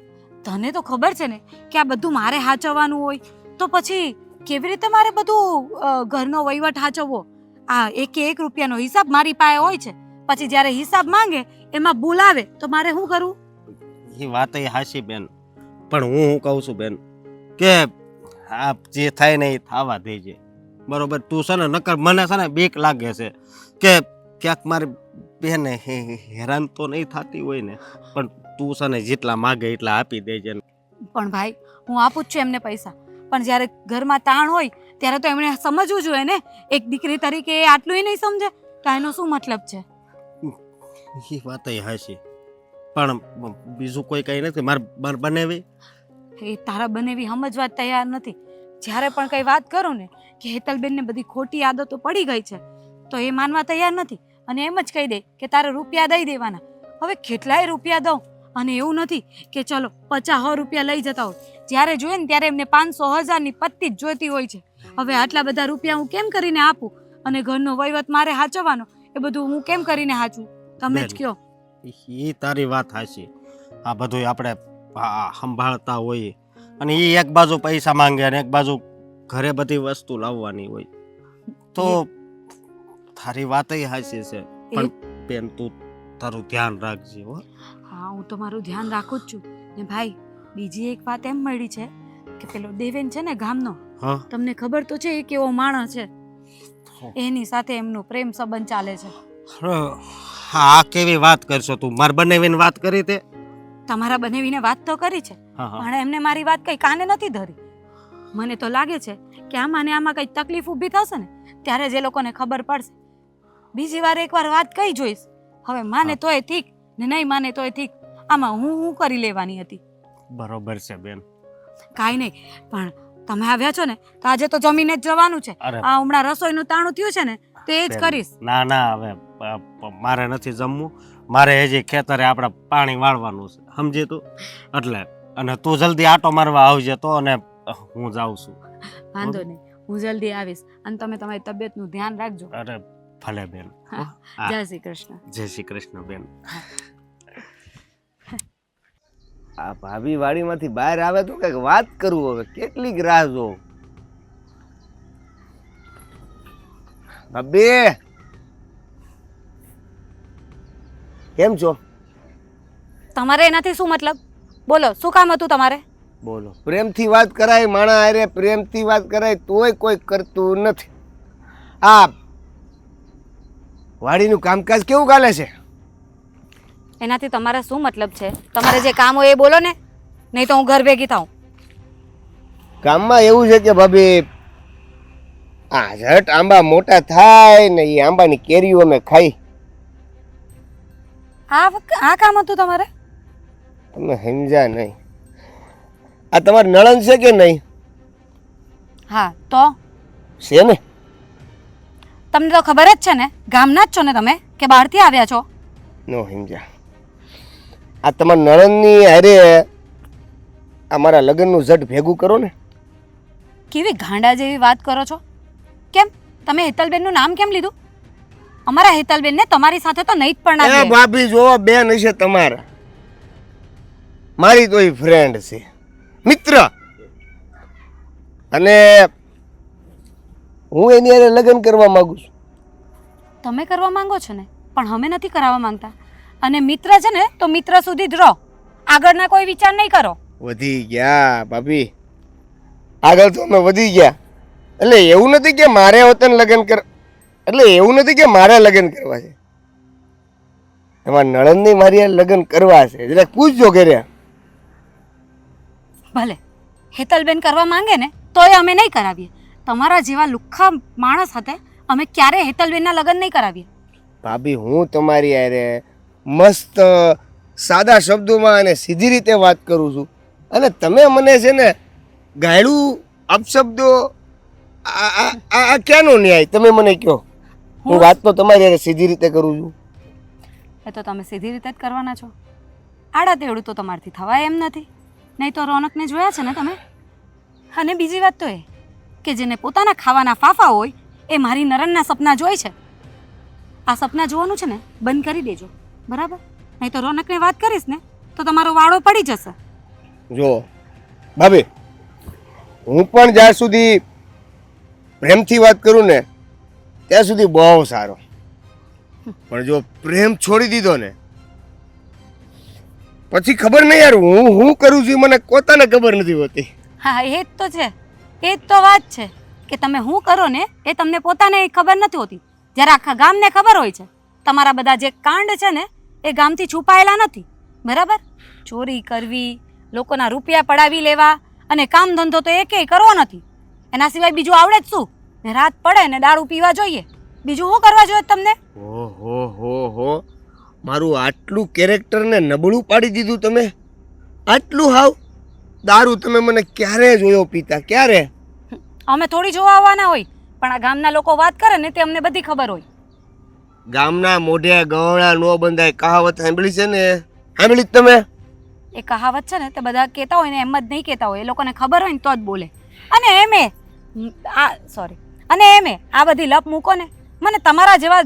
તને તો ખબર છે ને કે આ બધું મારે સાચવવાનું હોય, તો પછી કેવી રીતે મારે બધું ઘરનો વહીવટ સાચવવો? આ એક રૂપિયાનો હિસાબ મારી પાસે હોય છે, પછી જ્યારે હિસાબ માંગે એમાં ભૂલ આવે તો મારે શું કરવું? એ વાત એ હાચી બેન, પણ હું કહું છું બેન કે આ જે થાય ને એ થવા દેજે. બરોબર તું છે ને નકર મને છે ને બીક લાગે છે કે ક્યાંક મારી બેન હેરાન તો નહીં થતી હોય ને, પણ તું છે ને જેટલા માગે એટલા આપી દેજે. પણ ભાઈ હું આપું જ છું એમને પૈસા, પણ જ્યારે ઘરમાં તાણ હોય ત્યારે તો એમણે સમજવું જોઈએ ને. એક દીકરી તરીકે એ આટલું નહીં સમજે તો એનો શું મતલબ છે? એ વાત હાચી, પણ બીજું કોઈ કઈ નથી. માર બનેવી એ તારા બનેવી સમજવા તૈયાર નથી. જ્યારે પણ કઈ વાત કરું ને કે હેતલબેનને બધી ખોટી આદતો પડી ગઈ છે તો એ માનવા તૈયાર નથી અને એમ જ કહી દે કે તારે રૂપિયા દઈ દેવાના. હવે કેટલાય રૂપિયા દઉં અને એવું નથી કે ચલો 50 રૂપિયા લઈ જતા હોય, જ્યારે જોઈએ ને ત્યારે એમને 500,000ની પત્તી જ જોઈતી હોય છે. હવે આટલા બધા રૂપિયા હું કેમ કરીને આપું? અને ઘરનો વહીવટ મારે હાચવવાનો, એ બધું હું કેમ કરીને હાચું? તમે જ કહો. એ તારી વાત હાચી. આ બધું આપણે સંભાળતા હોઈએ અને એ એક બાજુ પૈસા માંગે અને એક બાજુ ઘરે બધી વસ્તુ લાવવાની હોય, તો તારી વાત હાચી છે. પણ બેન તું તારું ધ્યાન રાખજે હો. હા, હું તો મારું ધ્યાન રાખું જ છું ને ભાઈ. બીજી એક વાત એમ મળી છે કે પેલો દેવેન છે ને ગામનો, તમને ખબર તો છે એ કેવો માણસ છે. એની સાથે એમનો પ્રેમ સંબંધ ચાલે છે. હા, કેવી વાત કરશો તું? માર બનેવીને વાત કરી તે? તમારા બનેવીને વાત તો કરી છે, પણ એમને મારી વાત કઈ કાને નથી ધરી. મને તો લાગે છે કે આમાં ને આમાં કઈ તકલીફ ઊભી થશે ને ત્યારે જ એ લોકોને ખબર પડશે. બીજી વાર એકવાર વાત કહી જોઈશ. હવે માને તોય ઠીક ને નહીં માને તોય ઠીક. આમાં હું કરી લેવાની હતી? બરોબર છે બેન. કાંઈ નહીં, પણ તમે આવ્યા છો ને તો આજે તો જમીને જ જવાનું છે. આ હમણાં રસોઈનું તાણું થયું છે ને તો એ જ કરીશ. ના ના, હવે મારે નથી જમવું. મારે હજી ખેતરે આપણે પાણી વાળવાનું છે, સમજી તું? એટલે અને તું જલ્દી આટો મારવા આવજે તો, અને હું જાઉં છું. વાંધો નહીં, હું જલ્દી આવીશ અને તમે તમારી તબિયતનું ધ્યાન રાખજો. અરે ભલે બેન. જય શ્રી કૃષ્ણ. જય શ્રી કૃષ્ણ બેન. આ ભાભી વાડીમાંથી બહાર આવે તો કઈક વાત કરું. હવે કેટલીક રાહ જોઉં. ભાભી કેમ છો? તમારે એનાથી શું મતલબ? બોલો, શું કામ હતું તમારે? બોલો. પ્રેમથી વાત કરાય માણા હારે, પ્રેમથી વાત કરાય તોય કોઈ કરતું નથી. આ વાડીનું કામકાજ કેવું ચાલે છે? એનાથી તમારે શું મતલબ છે? તમારે જે કામ હોય એ બોલો ને, નહીં તો હું ઘર ભેગી થાઉં. ગામમાં એવું છે કે ભાભી આ ઝટ આંબા મોટા થાય ને એ આંબાની કેરીઓ અમે ખાઈ. આ કામ હતું તમારે? તમે સમજ્યા નહીં. આ તમારી નણંદ છે કે નહીં? હા તો છે ને. તમને તો ખબર જ છે ને, ગામના જ છો ને તમે કે બહારથી આવ્યા છો? નો સમજ્યા. આ તમારા નણંદની હારે અમારા લગ્નનું ઝટ ભેગું કરો ને. કેવી ગાંડા જેવી વાત કરો છો? કેમ તમે હેતલબેનનું નામ કેમ લીધું? અમારા હેતલબેનને તમારી સાથે તો નહીં જ પણ એ ભાભી જોવો, બેન હશે તમારા, મારી તો એ ફ્રેન્ડ છે, મિત્ર, અને હું એની હારે લગ્ન કરવા માંગુ છું. તમે કરવા માંગો છો ને, પણ અમે નથી કરાવવા માંગતા. અને મિત્ર છે ને તો મિત્ર સુધી જ રહો, આગળના કોઈ વિચાર નહીં કરો. વધી ગયા ભાભી, આગળ તો અમે વધી ગયા. એટલે એવું નથી કે મારે વતન લગ્ન કર, એટલે એવું નથી કે મારે લગ્ન કરવા છે. તમારા નણંદની મારી હારે લગ્ન કરવા છે, જરાક પૂછજો કર્યા. ભલે હેતલબેન કરવા માંગે ને તોય અમે નહીં કરાવીએ. તમારા જેવા લુખ્ખા માણસ સાથે અમે ક્યારે હેતલબેનના લગ્ન નહીં કરાવીએ. ભાભી હું તમારી હારે મસ્ત સાદા શબ્દોમાં અને સીધી રીતે વાત કરું છું, અને તમે મને છે ને ગાયડું અપશબ્દો, આ ક્યાંનો ન્યાય? તમે મને કહો. હું વાત તો તમારી હારે સીધી રીતે કરું છું. એ તો તમે સીધી રીતે જ કરવાના છો. આડા તેવડું તો તમારથી થવાય એમ નથી. નહીં તો રોનકને જોયા છે ને તમે. અને બીજી વાત તો એ કે જેને પોતાના ખાવાના ફાફા હોય એ મારી નરણના સપના જોઈ છે. આ સપના જોવાનું છે ને બંધ કરી દેજો, બરાબર? નહીં તો રોનકને વાત કરીશ ને તો તમારો વાળો પડી જશે. જો ભાભી, હું પણ જ્યાં સુધી પ્રેમથી વાત કરું ને ત્યાં સુધી બહુ સારો, પણ જો પ્રેમ છોડી દીધો ને પછી ખબર નહીં યાર હું કરું છું, મને પોતાને ખબર નથી હોતી. હા, એ જ તો છે, એ જ તો વાત છે કે તમે શું કરો ને એ તમને પોતાને ખબર નથી હોતી, જ્યારે આખા ગામને ખબર હોય છે. તમારા બધા જે કાંડ છે ને એ ગામથી છુપાયેલા નથી, બરાબર? ચોરી કરવી, લોકોના રૂપિયા પડાવી લેવા અને કામ ધંધો તો એકેય કરવો નથી. એના સિવાય બીજું આવડે જ શું? ને રાત પડે ને દારૂ પીવા જોઈએ, બીજું શું કરવા જોઈએ તમને? હો મારું આટલું કેરેક્ટરને નબળું પાડી દીધું તમે. આટલું હાવ દારૂ તમે મને ક્યારે જોયો પીતા? ક્યારે? અમે થોડી જોવા આવવાના હોય, પણ આ ગામના લોકો વાત કરે ને તે અમને બધી ખબર હોય. ગામના મોઢે ગવળા નો બંધાય કહાવત સાંભળી છે ને? સાંભળી જ તમે? એ કહાવત છે ને તે બધા કહેતા હોય ને એમ જ નહીં કહેતા હોય, એ લોકોને ખબર હોય ને તો જ બોલે. અને એમે આ બધી લપ મૂકો ને, મને તમારા જેવા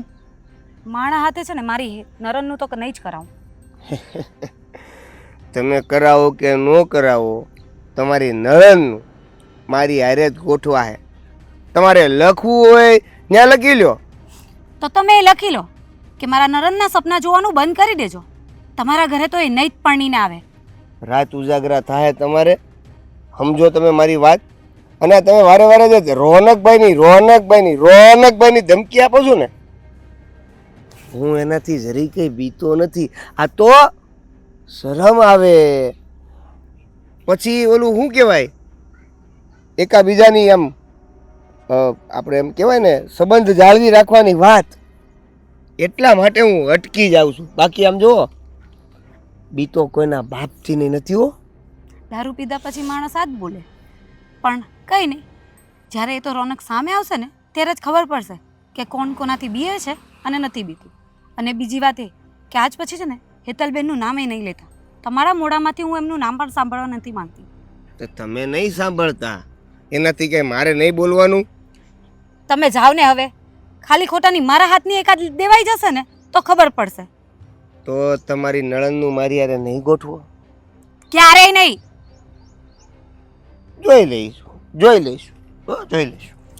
માણા હાથે છે ને મારી નરનનું તો નહીં જ કરાવું. તમે કરાવો કે ન કરાવો, તમારી નળનનું મારી હારે જ ગોઠવા હે. તમારે લખવું હોય ત્યાં લખી લ્યો. તો તમે એ લખી લો કે મારા નરનના સપના જોવાનું બંધ કરી દેજો. તમારા ઘરે તો એ નહીં જ પરણીને આવે. રાત ઉજાગરા થાય તમારે, સમજો તમે મારી વાત. અને તમે વારે વારે જે રોનકભાઈની ધમકી આપો છો ને, હું એનાથી જરી કંઈ બીતો નથી. આ તો શરમ આવે. પછી ઓલું શું કહેવાય, એકાબીજાની આમ આપણે એમ કહેવાય ને સંબંધ જાળવી રાખવાની વાત, એટલા માટે હું અટકી જાઉં છું. બાકી આમ જુઓ, બીતો કોઈના બાપથી નહીં નથી હો. દારૂ પીધા પછી માણસ આ જ બોલે, પણ કંઈ નહીં, જ્યારે એ તો રોનક સામે આવશે ને ત્યારે જ ખબર પડશે કે કોણ કોનાથી બીએ છે અને નથી બીતું. અને બીજી વાત એ કે આજ પછી છે ને હેતલબેનનું નામે નહીં લેતા. તમારા મોઢામાંથી હું એમનું નામ પણ સાંભળવા નથી માંગતી. તો તમે નહીં સાંભળતા એનાથી કંઈ મારે નહીં બોલવાનું? તમે જાઓ ને હવે, ખાલી ખોટાની મારા હાથની એકાદ દેવાઈ જશે ને તો ખબર પડશે. તો તમારી નળનનું મારી યારે નહીં ગોઠવો? ક્યારેય નહીં. જોઈ લઈશું.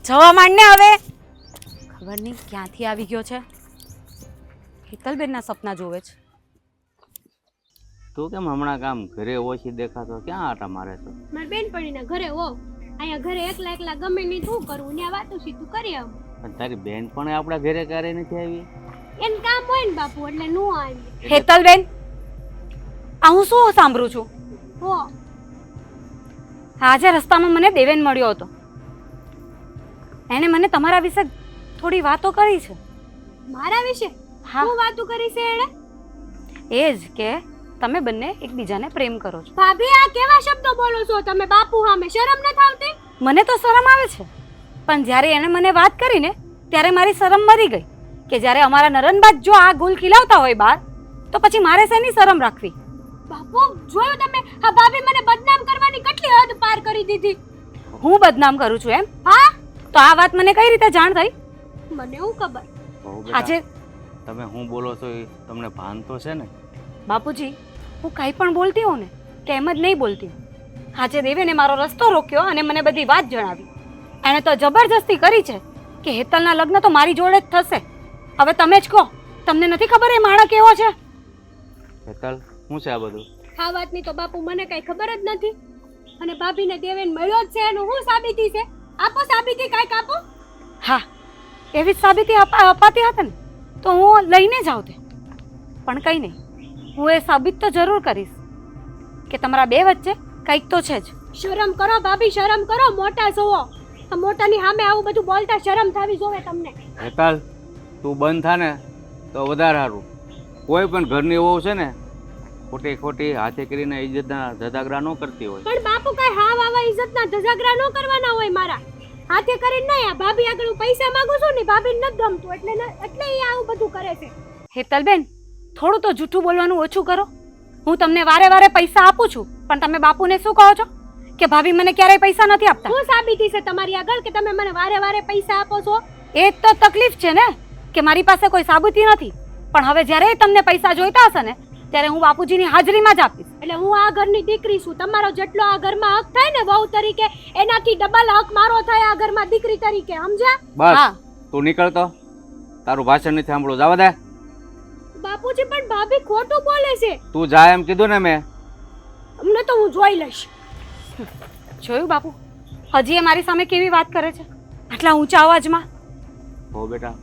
જવા માંડને હવે. ખબર નહીં ક્યાંથી આવી ગયો છે, હેતલબેનના સપના જોવે છે. તું કેમ હમણાં કામ ઘરે ઓછી દેખાતો? ક્યાં આટા મારે છો? મારી બેનપણીના ઘરે હો, અહીંયા ઘરે એકલા એકલા ગમે નહીં શું કરવું, ત્યાં વાતું સીધું કરીએ અમે. પણ તારી બેન પણ આપણા ઘરે ક્યારે નથી આવી? એને કામ હોય ને બાપુ, એટલે નું આવી. હેતલબેન, આ હું શું સાંભળું છું? હો, આજે રસ્તામાં મને દેવેન મળ્યો હતો. એને મને તમારા વિશે થોડી વાતો કરી છે. મારા વિશે? હા. હું વાતું કરી છે એને? એ જ કે તમે બંને એકબીજાને પ્રેમ કરો છો. ભાભી, આ કેવા શબ્દો બોલો છો તમે બાપુ સામે? શરમ નથી આવતી? મને તો શરમ આવે છે, પણ જ્યારે એને મને વાત કરી ને ત્યારે મારી શરમ મરી ગઈ કે જ્યારે અમારા નરનબાજ જો આ ગુલ ખીલાવતા હોય બહાર, તો પછી મારે શેની શરમ રાખવી? બાપુ જોયું તમે, આ ભાભી મને બદનામ કરવાની કેટલી હદ પાર કરી દીધી. હું બદનામ કરું છું એમ? હા, તો આ વાત મને કઈ રીતે જાણ થઈ? મને હું ખબર. બહુ બેટા, આજે તમે હું બોલો છો એ તમને ભાન તો છે ને? બાપુજી, હું કાંઈ પણ બોલતી હોઉં ને કે એમ જ નહીં બોલતી હોઉં. આજે દેવેને મારો રસ્તો રોક્યો અને મને બધી વાત જણાવી. એણે તો જબરજસ્તી કરી છે કે હેતલના લગ્ન તો મારી જોડે જ થશે. હવે તમે જ કહો, તમને નથી ખબર એ માણસ કેવો છે? હેતલ, શું છે આ બધું? આ વાતની તો બાપુ મને કઈ ખબર જ નથી. અને ભાભીને દેવેન મળ્યો જ છે એનું શું સાબિતી છે? આપો સાબિતી, કાંઈક આપો. હા, એવી જ સાબિતી અપાતી હતી ને તો હું લઈને જ આવતે. પણ કંઈ નહીં, હું એ સાબિત તો જરૂર કરીશ કે તમારા બે વચ્ચે કંઈક તો છે જ. શરમ કરો ભાભી, શરમ કરો. મોટા જોવો, આ મોટાની સામે આવું બધું બોલતા શરમ થવી જોવે તમને. હેતલ, તું બંધ થા ને તો વધારે સારું. કોઈ પણ ઘરની વહુ છે ને ખોટી ખોટી હાથે કરીને ઇજ્જતના ધજાગરા ન કરતી હોય. પણ બાપુ કઈ હાવ આવા ઇજ્જતના ધજાગરા ન કરવાના હોય મારા હાથે કરીને. નહીં, આ ભાભી આગળ હું પૈસા માંગુ છું ને, ભાભીને નથી ગમતું એટલે એ આવું બધું કરે છે. હેતલબેન, થોડું તો જૂઠું બોલવાનું ઓછું કરો. હું તમને વારે વારે પૈસા આપું છું, પણ તમે બાપુને શું કહો છો કે ભાભી મને ક્યારેય પૈસા નથી આપતા? શું સાબિતી છે તમારી આગળ કે તમે મને વારે વારે પૈસા આપો છો? એ જ તો તકલીફ છે ને કે મારી પાસે કોઈ સાબિતી નથી. પણ હવે જ્યારે તમને પૈસા જોઈતા હશે ને ત્યારે હું બાપુજીની હાજરીમાં જ આપીશ. એટલે હું આ ઘરની દીકરી છું. તમારો જેટલો આ ઘરમાં હક થાય ને વહુ તરીકે, એનાથી ડબલ હક મારો થાય આ ઘરમાં દીકરી તરીકે. સમજ્યા? બસ, તું નીકળતો, તારું ભાષણ નથી સાંભળવું. જવા દે. બાપુજી, પણ ભાભી ખોટું બોલે છે. તું જા એમ કીધું ને મેં. અમને તો હું જોઈ લઈશ. જોયું બાપુ, હજી એ મારી સામે કેવી વાત કરે છે. આટલા ઊંચા અવાજમાં? હો બેટા,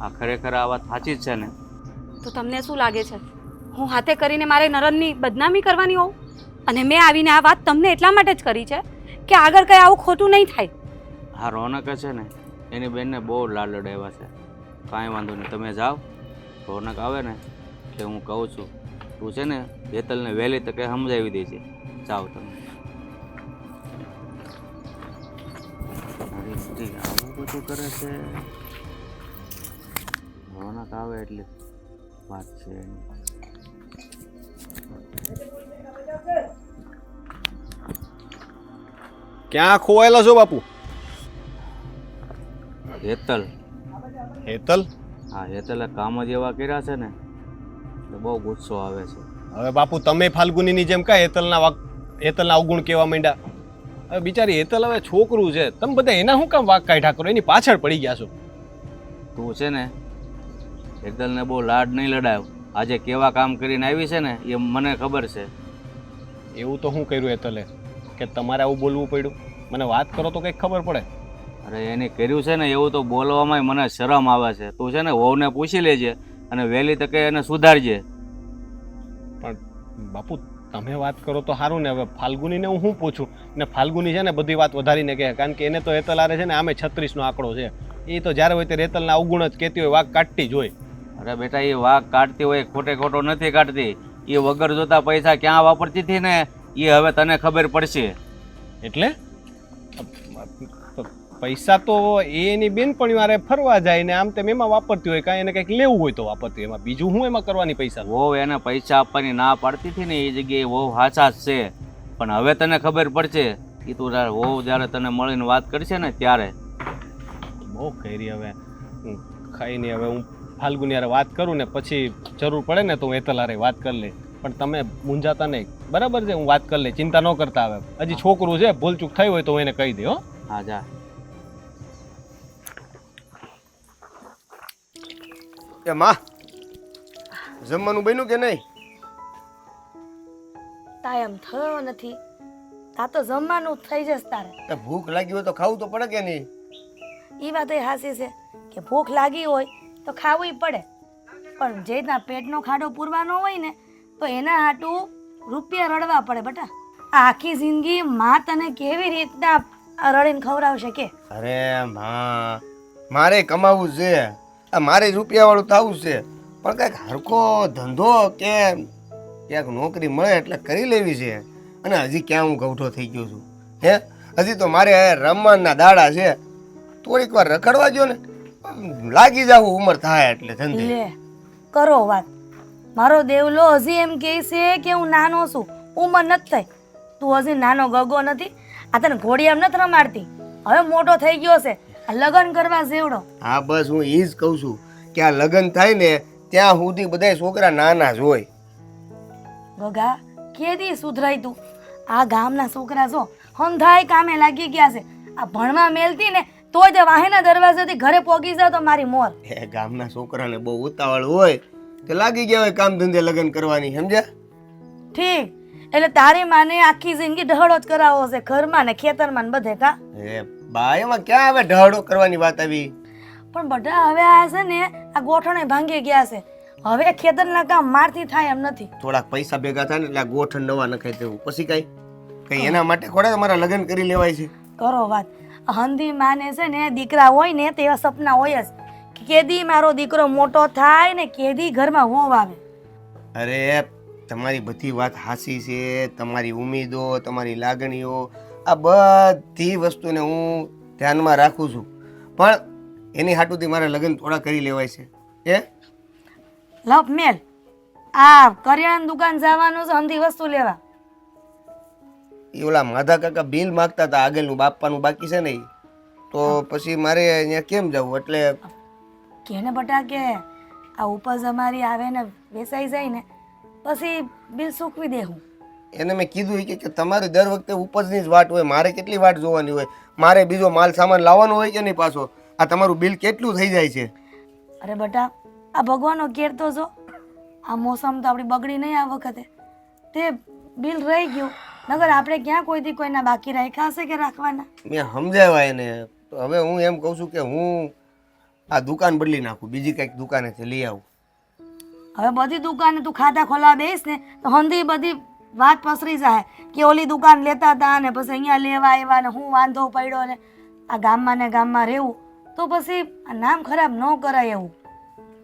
આ ખરેખર આ વાત સાચી જ છે ને? તો તમને શું લાગે છે હું હાથે કરીને મારે નરનની બદનામી કરવાની હોઉં? અને મેં આવીને આ વાત તમને એટલા માટે જ કરી છે કે આગળ કંઈ આવું ખોટું નહીં થાય. આ રોનક છે ને એની બેનને બહુ લાડ લડાવ્યા છે. કાંઈ વાંધો નહીં, તમે જાઓ. રોનક આવે ને એટલે હું કહું છું, તું છે ને હેતલને વહેલી તકે સમજાવી દેજે. જાઓ તમે. મારી દીકરી આવું બધું કરે છે. રોનક આવે એટલે વાત છે એની. ક્યાં ખોવાયેલા છો બાપુ? હેતલ, હેતલ? હા હેતલે કામ જ એવા કર્યા છે ને એટલે બહુ ગુસ્સો આવે છે. હવે બાપુ તમે ફાલ્ગુનીની જેમ કાંઈ હેતલના અવગુણ કહેવા માંડ્યા? હવે બિચારી હેતલ હવે છોકરું છે, તમે બધા એના શું કામ વાક કાઢ્યા કરો? એની પાછળ પડી ગયા છો. તું છે ને હેતલને બહુ લાડ નહીં લડાવ. આજે કેવા કામ કરીને આવી છે ને એ મને ખબર છે. એવું તો શું કર્યું હેતલે કે તમારે આવું બોલવું પડ્યું? મને વાત કરો તો કંઈક ખબર પડે. અરે એને કર્યું છે ને એવું તો બોલવામાં મને શરમ આવે છે. તું છે ને વહુને પૂછી લેજે અને વહેલી તકે એને સુધારજે. પણ બાપુ તમે વાત કરો તો સારું ને. હવે ફાલ્ગુનીને હું શું પૂછું? ને ફાલ્ગુની છે ને બધી વાત વધારીને કહે, કારણ કે એને તો હેતલ આરે છે ને આમે 36નો આંકડો છે. એ તો જ્યારે હોય તે હેતલના અવગુણ જ કહેતી હોય, વાક કાઢતી જ હોય. અરે બેટા, એ વાઘ કાઢતી હોય ખોટે ખોટો નથી કાઢતી. એ વગર જોતા પૈસા ક્યાં વાપરતી હતી ને એ હવે તને ખબર પડશે. એટલે પૈસા તો એની બેનપણીઓ હારે ફરવા જાય ને આમ તેમ એમાં વાપરતી હોય, કાંઈ એને કંઈક લેવું હોય તો વાપરતી. એમાં બીજું હું એમાં કરવાની પૈસા? વહુ એને પૈસા આપવાની ના પાડતી હતી ને એ જગ્યાએ વહુ સાચા જ છે. પણ હવે તને ખબર પડશે. એ તું વહુ જ્યારે તને મળીને વાત કરશે ને ત્યારે. બહુ કરી. હવે ખાઈ નહીં. હવે હું ફાલ્ગુની હારે વાત કરું ને પછી જરૂર પડે ને તો હું હેતલ હારે વાત કરી લઈ. પણ તમે મૂંઝાતા નહીં, બરાબર છે? હું વાત કરી લઈ, ચિંતા ન કરતા. હવે હજી છોકરું છે, ભૂલચૂક થઈ હોય તો હું એને કહી દે. હો હા જા. એ માં, જમવાનું બન્યું કે નહીં? ટાઈમ થયો નથી. તા તો જમવાનું થઈ જશે તારે. તો ભૂખ લાગી હોય તો ખાવું તો પડે કે નહીં? એ વાત એ હાસી છે કે ભૂખ લાગી હોય તો ખાવું પડે, પણ જે રીતના પેટનો ખાડો પૂરવાનો હોય ને તો એના હાટું રૂપિયા રડવા પડે બેટા. આ આખી જિંદગી માં તને કેવી રીતના રડીને ખવડાવશે કે? અરે માં, મારે કમાવું છે, આ મારે રૂપિયાવાળું થવું છે, પણ કંઈક હરખો ધંધો કે ક્યાંક નોકરી મળે એટલે કરી લેવી છે. અને હજી ક્યાં હું ગૌઠો થઈ ગયો છું? હે, હજી તો મારે રમવાના દાડા છે. થોડીક વાર રખડવા જો ને, લાગી જાવ ઉંમર થાય એટલે ધંધે. લે કરો વાત. મારો દેવલો હજી એમ કહે છે કે હું નાનો છું, ઉંમર નથી થઈ. તું હજી નાનો ગગો નથી. આ તને ઘોડિયામ નથી રમાડતી, હવે મોટો થઈ ગયો છે. આ લગ્ન કરવા જેવડો. હા બસ હું એ જ કહું છું કે આ લગ્ન થાય ને ત્યાં સુધી બધા છોકરા નાના જ હોય. ગગા કેદી સુધરાય તું? આ ગામના છોકરા જો હંધાય કામે લાગી ગયા છે. આ ભણવા મેલતી ને તો જ વાહેના દરવાજાથી ઘરે પોગી જાવ તો મારી મોર. એ ગામના છોકરાને બહુ ઉતાવળ હોય તો લાગી ગયા હોય કામ ધંધે લગ્ન કરવાની, સમજ્યા? ઠીક, એટલે તારી માને આખી જિંદગી ઢહળો જ કરાવો છે ઘરમાં ને ખેતરમાં ને બધે કા? એ બા, એમાં ક્યાં હવે ઢહડો કરવાની વાત આવી? પણ બધા હવે આ છે ને આ ગોઠણે ભાંગી ગયા છે. હવે ખેતરના કામ મારથી થાય એમ નથી. થોડાક પૈસા ભેગા થાય ને એટલે આ ગોઠણ નવા નખાઈ દેવું, પછી કઈ એના માટે ખોડા તમારા લગ્ન કરી લેવાય છે? કરો વાત. હંધી માને છે ને દીકરા હોય ને તેવા સપના હોય જ કે કેદી મારો દીકરો મોટો થાય ને કેદી ઘરમાં હોવ આવે. અરે તમારી બધી વાત હાસી છે, તમારી ઉમેદો, તમારી લાગણીઓ, આ બધી વસ્તુને હું ધ્યાનમાં રાખું છું, પણ એની હાટુથી મારા લગ્ન થોડા કરી લેવાય છે. એ લપ મેલ આ કરિયાણાની દુકાન જવાનું છે હંધી વસ્તુ લેવા. એ ઓલા માધા કાકા બિલ માગતા હતા, આગળનું બાપાનું બાકી છે ને ઈ. તો પછી મારે અહીંયા કેમ જવું? એટલે કેને બટા કે આ ઉપજ અમારી આવે ને વેચાઈ જાય ને પછી બિલ સૂકવી દેવું. એને મેં કીધું ઈ કે તમારે દર વખતે ઉપજની જ વાટ હોય, મારે કેટલી વાટ જોવાની હોય? મારે બીજો માલ સામાન લાવવાનો હોય કે નહીં પાછો? આ તમારું બિલ કેટલું થઈ જાય છે? અરે બટા, આ ભગવાનનો કેર તો જો, આ મોસમ તો આપણી બગડી નહીં આ વખતે, તે બિલ રહી ગયું. નગર આપણે ક્યાં કોઈથી કોઈના બાકી રાખ્યા હશે કે રાખવાના? મેં સમજાવ્યા એને, તો હવે હું એમ કહું છું કે હું આ દુકાન બદલી નાખું, બીજી કંઈક દુકાનેથી લઈ આવું. હવે બધી દુકાને તું ખાતા ખોલાવા બેસ ને તો હંધી બધી વાત પસરી જાય કે ઓલી દુકાન લેતા હતા ને પછી અહીંયા લેવા આવ્યા ને હું વાંધો પડ્યો ને આ ગામમાં ને ગામમાં રહેવું તો પછી આ નામ ખરાબ ન કરાય એવું.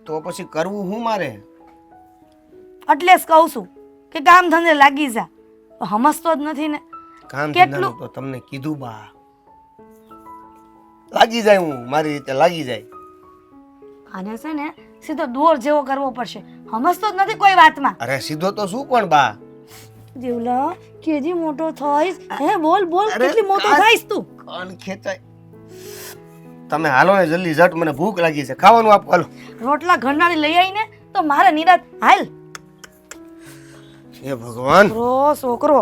તો પછી કરવું હું મારે? એટલે જ કહું છું કે કામ ધંધે લાગી જા. તો સમજતો જ નથી ને. કામ કેટલું? ધંધાનું તો તમને કીધું બા, લાગી જાય, હું મારી રીતે લાગી જાય. આને છે ને સીધો દોર જેવો કરવો પડશે. સમજતો જ નથી કોઈ વાતમાં. અરે સીધો તો શું પણ બા, દેવલા કેજી મોટો થઈશ હે બોલ બોલ અરે કેટલી મોટો કાંઈ- થઈશ તું. કાન ખેંચાય. તમે હાલો ને જલ્દી ઝટ, મને ભૂખ લાગી છે, ખાવાનું આપો. હાલો. રોટલા ઘરનાળી લઈ આવીને તો મારે નિરાત હાલ. હે ભગવાન. રો છોકરો.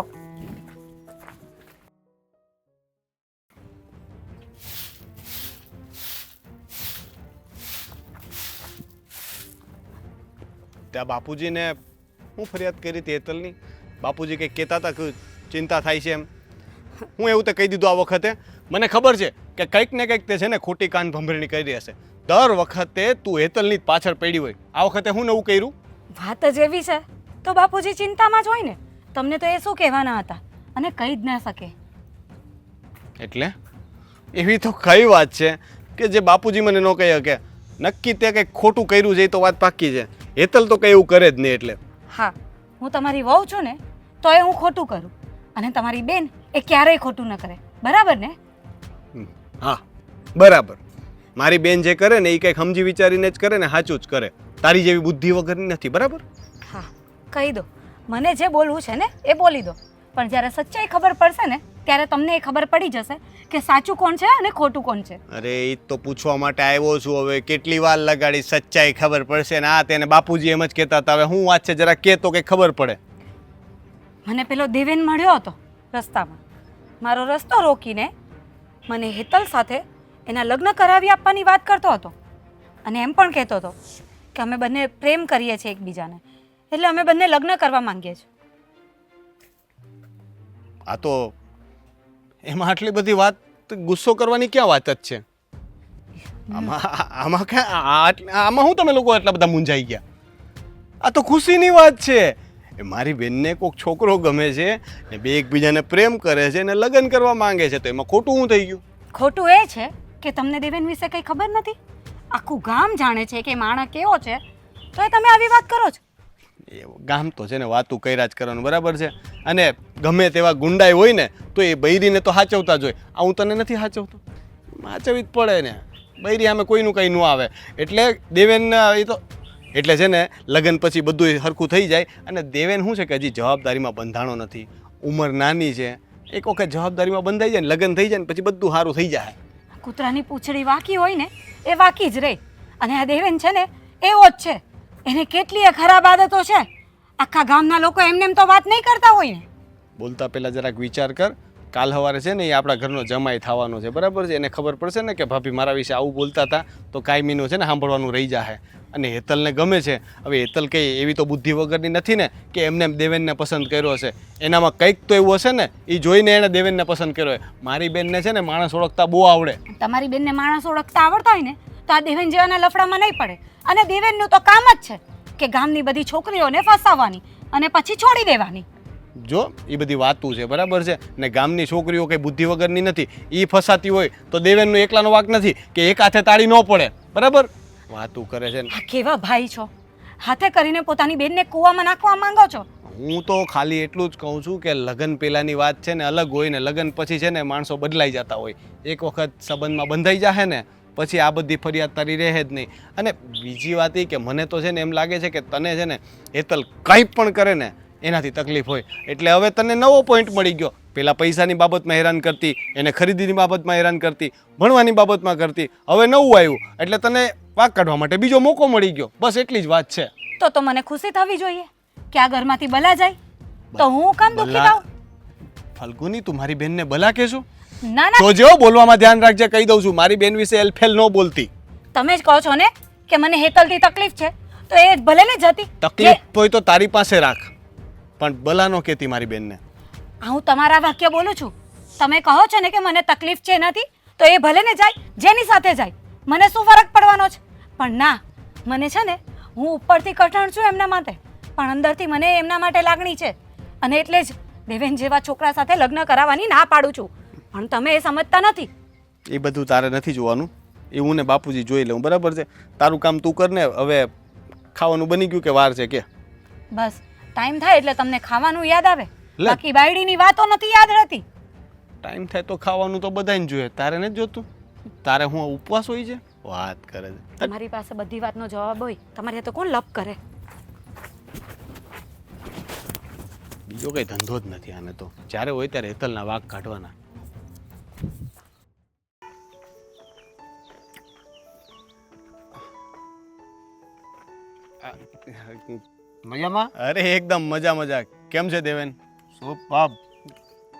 ત્યાં બાપુજીને હું ફરિયાદ કરી હતી હેતલની? બાપુજી કંઈક કહેતા હતા કે ચિંતા થાય છે એમ. હું એવું તો કહી દીધું આ વખતે. મને ખબર છે કે કંઈક ને કંઈક તે છે ને ખોટી કાન ભંભરણી કરી હશે. દર વખતે તું હેતલની જ પાછળ પડી હોય. આ વખતે હું નવું કર્યું? વાત જ એવી છે તો બાપુજી ચિંતામાં જ હોય ને. તમને તો એ શું કહેવાના હતા અને કહી જ ના શકે. એટલે એવી તો કઈ વાત છે કે જે બાપુજી મને ન કહી શકે? નક્કી તે કંઈક ખોટું કર્યું છે એ તો વાત પાક્કી છે. હેતલ તો કંઈ એવું કરે જ નહીં. એટલે હા, હું તમારી વહુ છું ને તો એ હું ખોટું કરું અને તમારી બેન એ ક્યારેય ખોટું ન કરે. બરાબર ને? હા બરાબર. મારી બેન જે કરે ને એ કંઈક સમજી વિચારીને જ કરે ને સાચું જ કરે. તારી જેવી બુદ્ધિ વગરની નથી. બરાબર? હા, કહી દો. મને જે બોલવું છે ને એ બોલી દો. પણ જ્યારે સચ્ચાઈ ખબર પડશે ને ત્યારે તમને એ ખબર પડી જશે કે સાચું કોણ છે અને ખોટું કોણ છે. અરે એ તો પૂછવા માટે આવ્યો છું. હવે કેટલી વાર લગાડી, સચ્ચાઈ ખબર પડશે ને આ તેને બાપુજી એમ જ કહેતા હતા. હવે હું વાત છે જરા કે તો કંઈ ખબર પડે. મને પેલો દેવેન મળ્યો હતો રસ્તામાં. મારો રસ્તો રોકીને મને હેતલ સાથે એના લગ્ન કરાવી આપવાની વાત કરતો હતો અને એમ પણ કહેતો હતો કે અમે બંને પ્રેમ કરીએ છીએ એકબીજાને, એટલે અમે બંને લગ્ન કરવા માંગીએ છીએ. આ તો એમાં આટલી બધી વાત ગુસ્સો કરવાની ક્યાં વાત જ છે? આમાં હું તમે લોકો એટલા બધા મૂંઝાઈ ગયા? આ તો ખુશીની વાત છે. એ મારી બેનને કોઈક છોકરો ગમે છે ને બે એકબીજાને પ્રેમ કરે છે ને લગ્ન કરવા માંગે છે, તો એમાં ખોટું શું થઈ ગયું? ખોટું એ છે કે તમને દેવેન વિશે કંઈ ખબર નથી. આખું ગામ જાણે છે કે માણસ કેવો છે તો એ તમે આવી વાત કરો છો. એ ગામ તો છે ને વાતું કર્યા જ કરવાનું. બરાબર છે? અને ગમે તેવા ગુંડાઈ હોય ને તો એ બૈરીને તો સાચવતા જ હોય. આ હું તને નથી સાચવતો? સાચવવી જ પડે ને. બૈરી સામે કોઈનું કંઈ ન આવે. એટલે દેવેન એ તો એટલે છે ને લગ્ન પછી બધું સરખું થઈ જાય. અને દેવેન શું છે કે હજી જવાબદારીમાં બંધાણો નથી, ઉંમર નાની છે. એક વખત જવાબદારીમાં બંધાઈ જાય ને લગ્ન થઈ જાય ને પછી બધું સારું થઈ જાય. કૂતરાની પૂંછડી વાકી હોય ને એ વાકી જ રહે. અને આ દેવેન છે ને એવો જ છે. એને કેટલીય ખરાબ આદતો છે. આખા ગામના લોકો એમને એમ તો વાત નહીં કરતા હોય ને. બોલતા પહેલાં જરાક વિચાર કર. કાલ સવારે છે ને એ આપણા ઘરનો જમાઈ થવાનો છે. બરાબર છે? એને ખબર પડશે ને કે ભાભી મારા વિશે આવું બોલતા હતા તો કાયમીનું છે ને સાંભળવાનું રહી જાય. અને હેતલને ગમે છે. હવે હેતલ કંઈ એવી તો બુદ્ધિ વગરની નથી ને કે એમને એમ દેવેનને પસંદ કર્યો હશે. એનામાં કંઈક તો એવું હશે ને એ જોઈને એણે દેવેનને પસંદ કર્યો હોય. મારી બેનને છે ને માણસ ઓળખતા બહુ આવડે. તમારી બેનને માણસ ઓળખતા આવડતા હોય ને તો આ દેવેન જેવાના લફડામાં નહીં પડે. અને દેવેનનું તો કામ જ છે કે ગામની બધી છોકરીઓને ફસાવવાની અને પછી છોડી દેવાની. જો એ બધી વાતું છે. બરાબર છે? ને ગામની છોકરીઓ કંઈ બુદ્ધિ વગરની નથી. એ ફસાતી હોય તો દેવેનનો એકલાનો વાંક નથી કે એક હાથે તાળી ન પડે. બરાબર? વાતું કરે છે ને. આ કેવા ભાઈ છો? હાથે કરીને પોતાની બેનને કૂવામાં નાખવા માંગો છો. હું તો ખાલી એટલું જ કહું છું કે લગ્ન પહેલાંની વાત છે ને અલગ હોય ને લગ્ન પછી છે ને માણસો બદલાઈ જતા હોય. એક વખત સંબંધમાં બંધાઈ જાય ને પછી આ બધી ફરિયાદ તારી રહે જ નહીં. અને બીજી વાત એ કે મને તો છે ને એમ લાગે છે કે તને છે ને હેતલ કંઈ પણ કરે ને એનાથી તકલીફ હોય. એટલે હવે તને નવો પોઈન્ટ મળી ગયો. પહેલાં પૈસાની બાબતમાં હેરાન કરતી, એને ખરીદીની બાબતમાં હેરાન કરતી, ભણવાની બાબતમાં કરતી. હવે નવું આવ્યું એટલે તને વાંક કાઢવા માટે બીજો મોકો મળી ગયો. બસ એટલી જ વાત છે. તો મને ખુશી થવી જોઈએ કે આ ઘરમાંથી બલા જાય. તો હું કામ દુખી થાઉં? ફલ્ગુની તું મારી બેનને બલા કહેશું? ના ના, તો જો બોલવામાં ધ્યાન રાખજે. કહી દઉં છું મારી બેન વિશે એલફેલ ન બોલતી. તમે જ કહો છો ને કે મને હેતલથી તકલીફ છે તો એ ભલે ને જતી. તકલીફ હોય તો તારી પાસે રાખ, પણ બલા ન કહેતી મારી બેનને. હું તમારા વાક્ય બોલું છું. તમે કહો છો ને કે મને તકલીફ છે એનાથી, તો એ ભલે ને જાય, જેની સાથે જાય, મને શું ફરક પડવાનો છે. પણ ના, મને છે ને, હું ઉપરથી કઠણ છું એમના માટે, પણ અંદરથી મને એમના માટે લાગણી છે. અને એટલે જ દેવેન જેવા છોકરા સાથે લગ્ન કરાવવાની ના પાડું છું. પણ તમે એ સમજતા નથી. એ બધું તારે નથી જોવાનું, એ હું ને બાપુજી જોઈ લઉં, બરાબર છે? તારું કામ તું કર ને. હવે ખાવાનું બની ગયું કે વાર છે કે? બસ ટાઈમ થાય એટલે તમને ખાવાનું યાદ આવે, લે. બાકી બાયડીની વાતો નથી યાદ રહેતી. ટાઈમ થાય તો ખાવાનું તો બધાને જોઈએ, તારે નથી જોતું? તારે હું ઉપવાસ હોય છે? વાત કરે છે. તમારી પાસે બધી વાતનો જવાબ હોય, તમારે તો કોણ લપ કરે. બીજો કઈ ધંધો જ નથી આને તો. જ્યારે હોય ત્યારે હેતલના વાઘ કાઢવાના. મજામાં? અરે એકદમ મજા મજા. કેમ છે દેવેન? સુપર.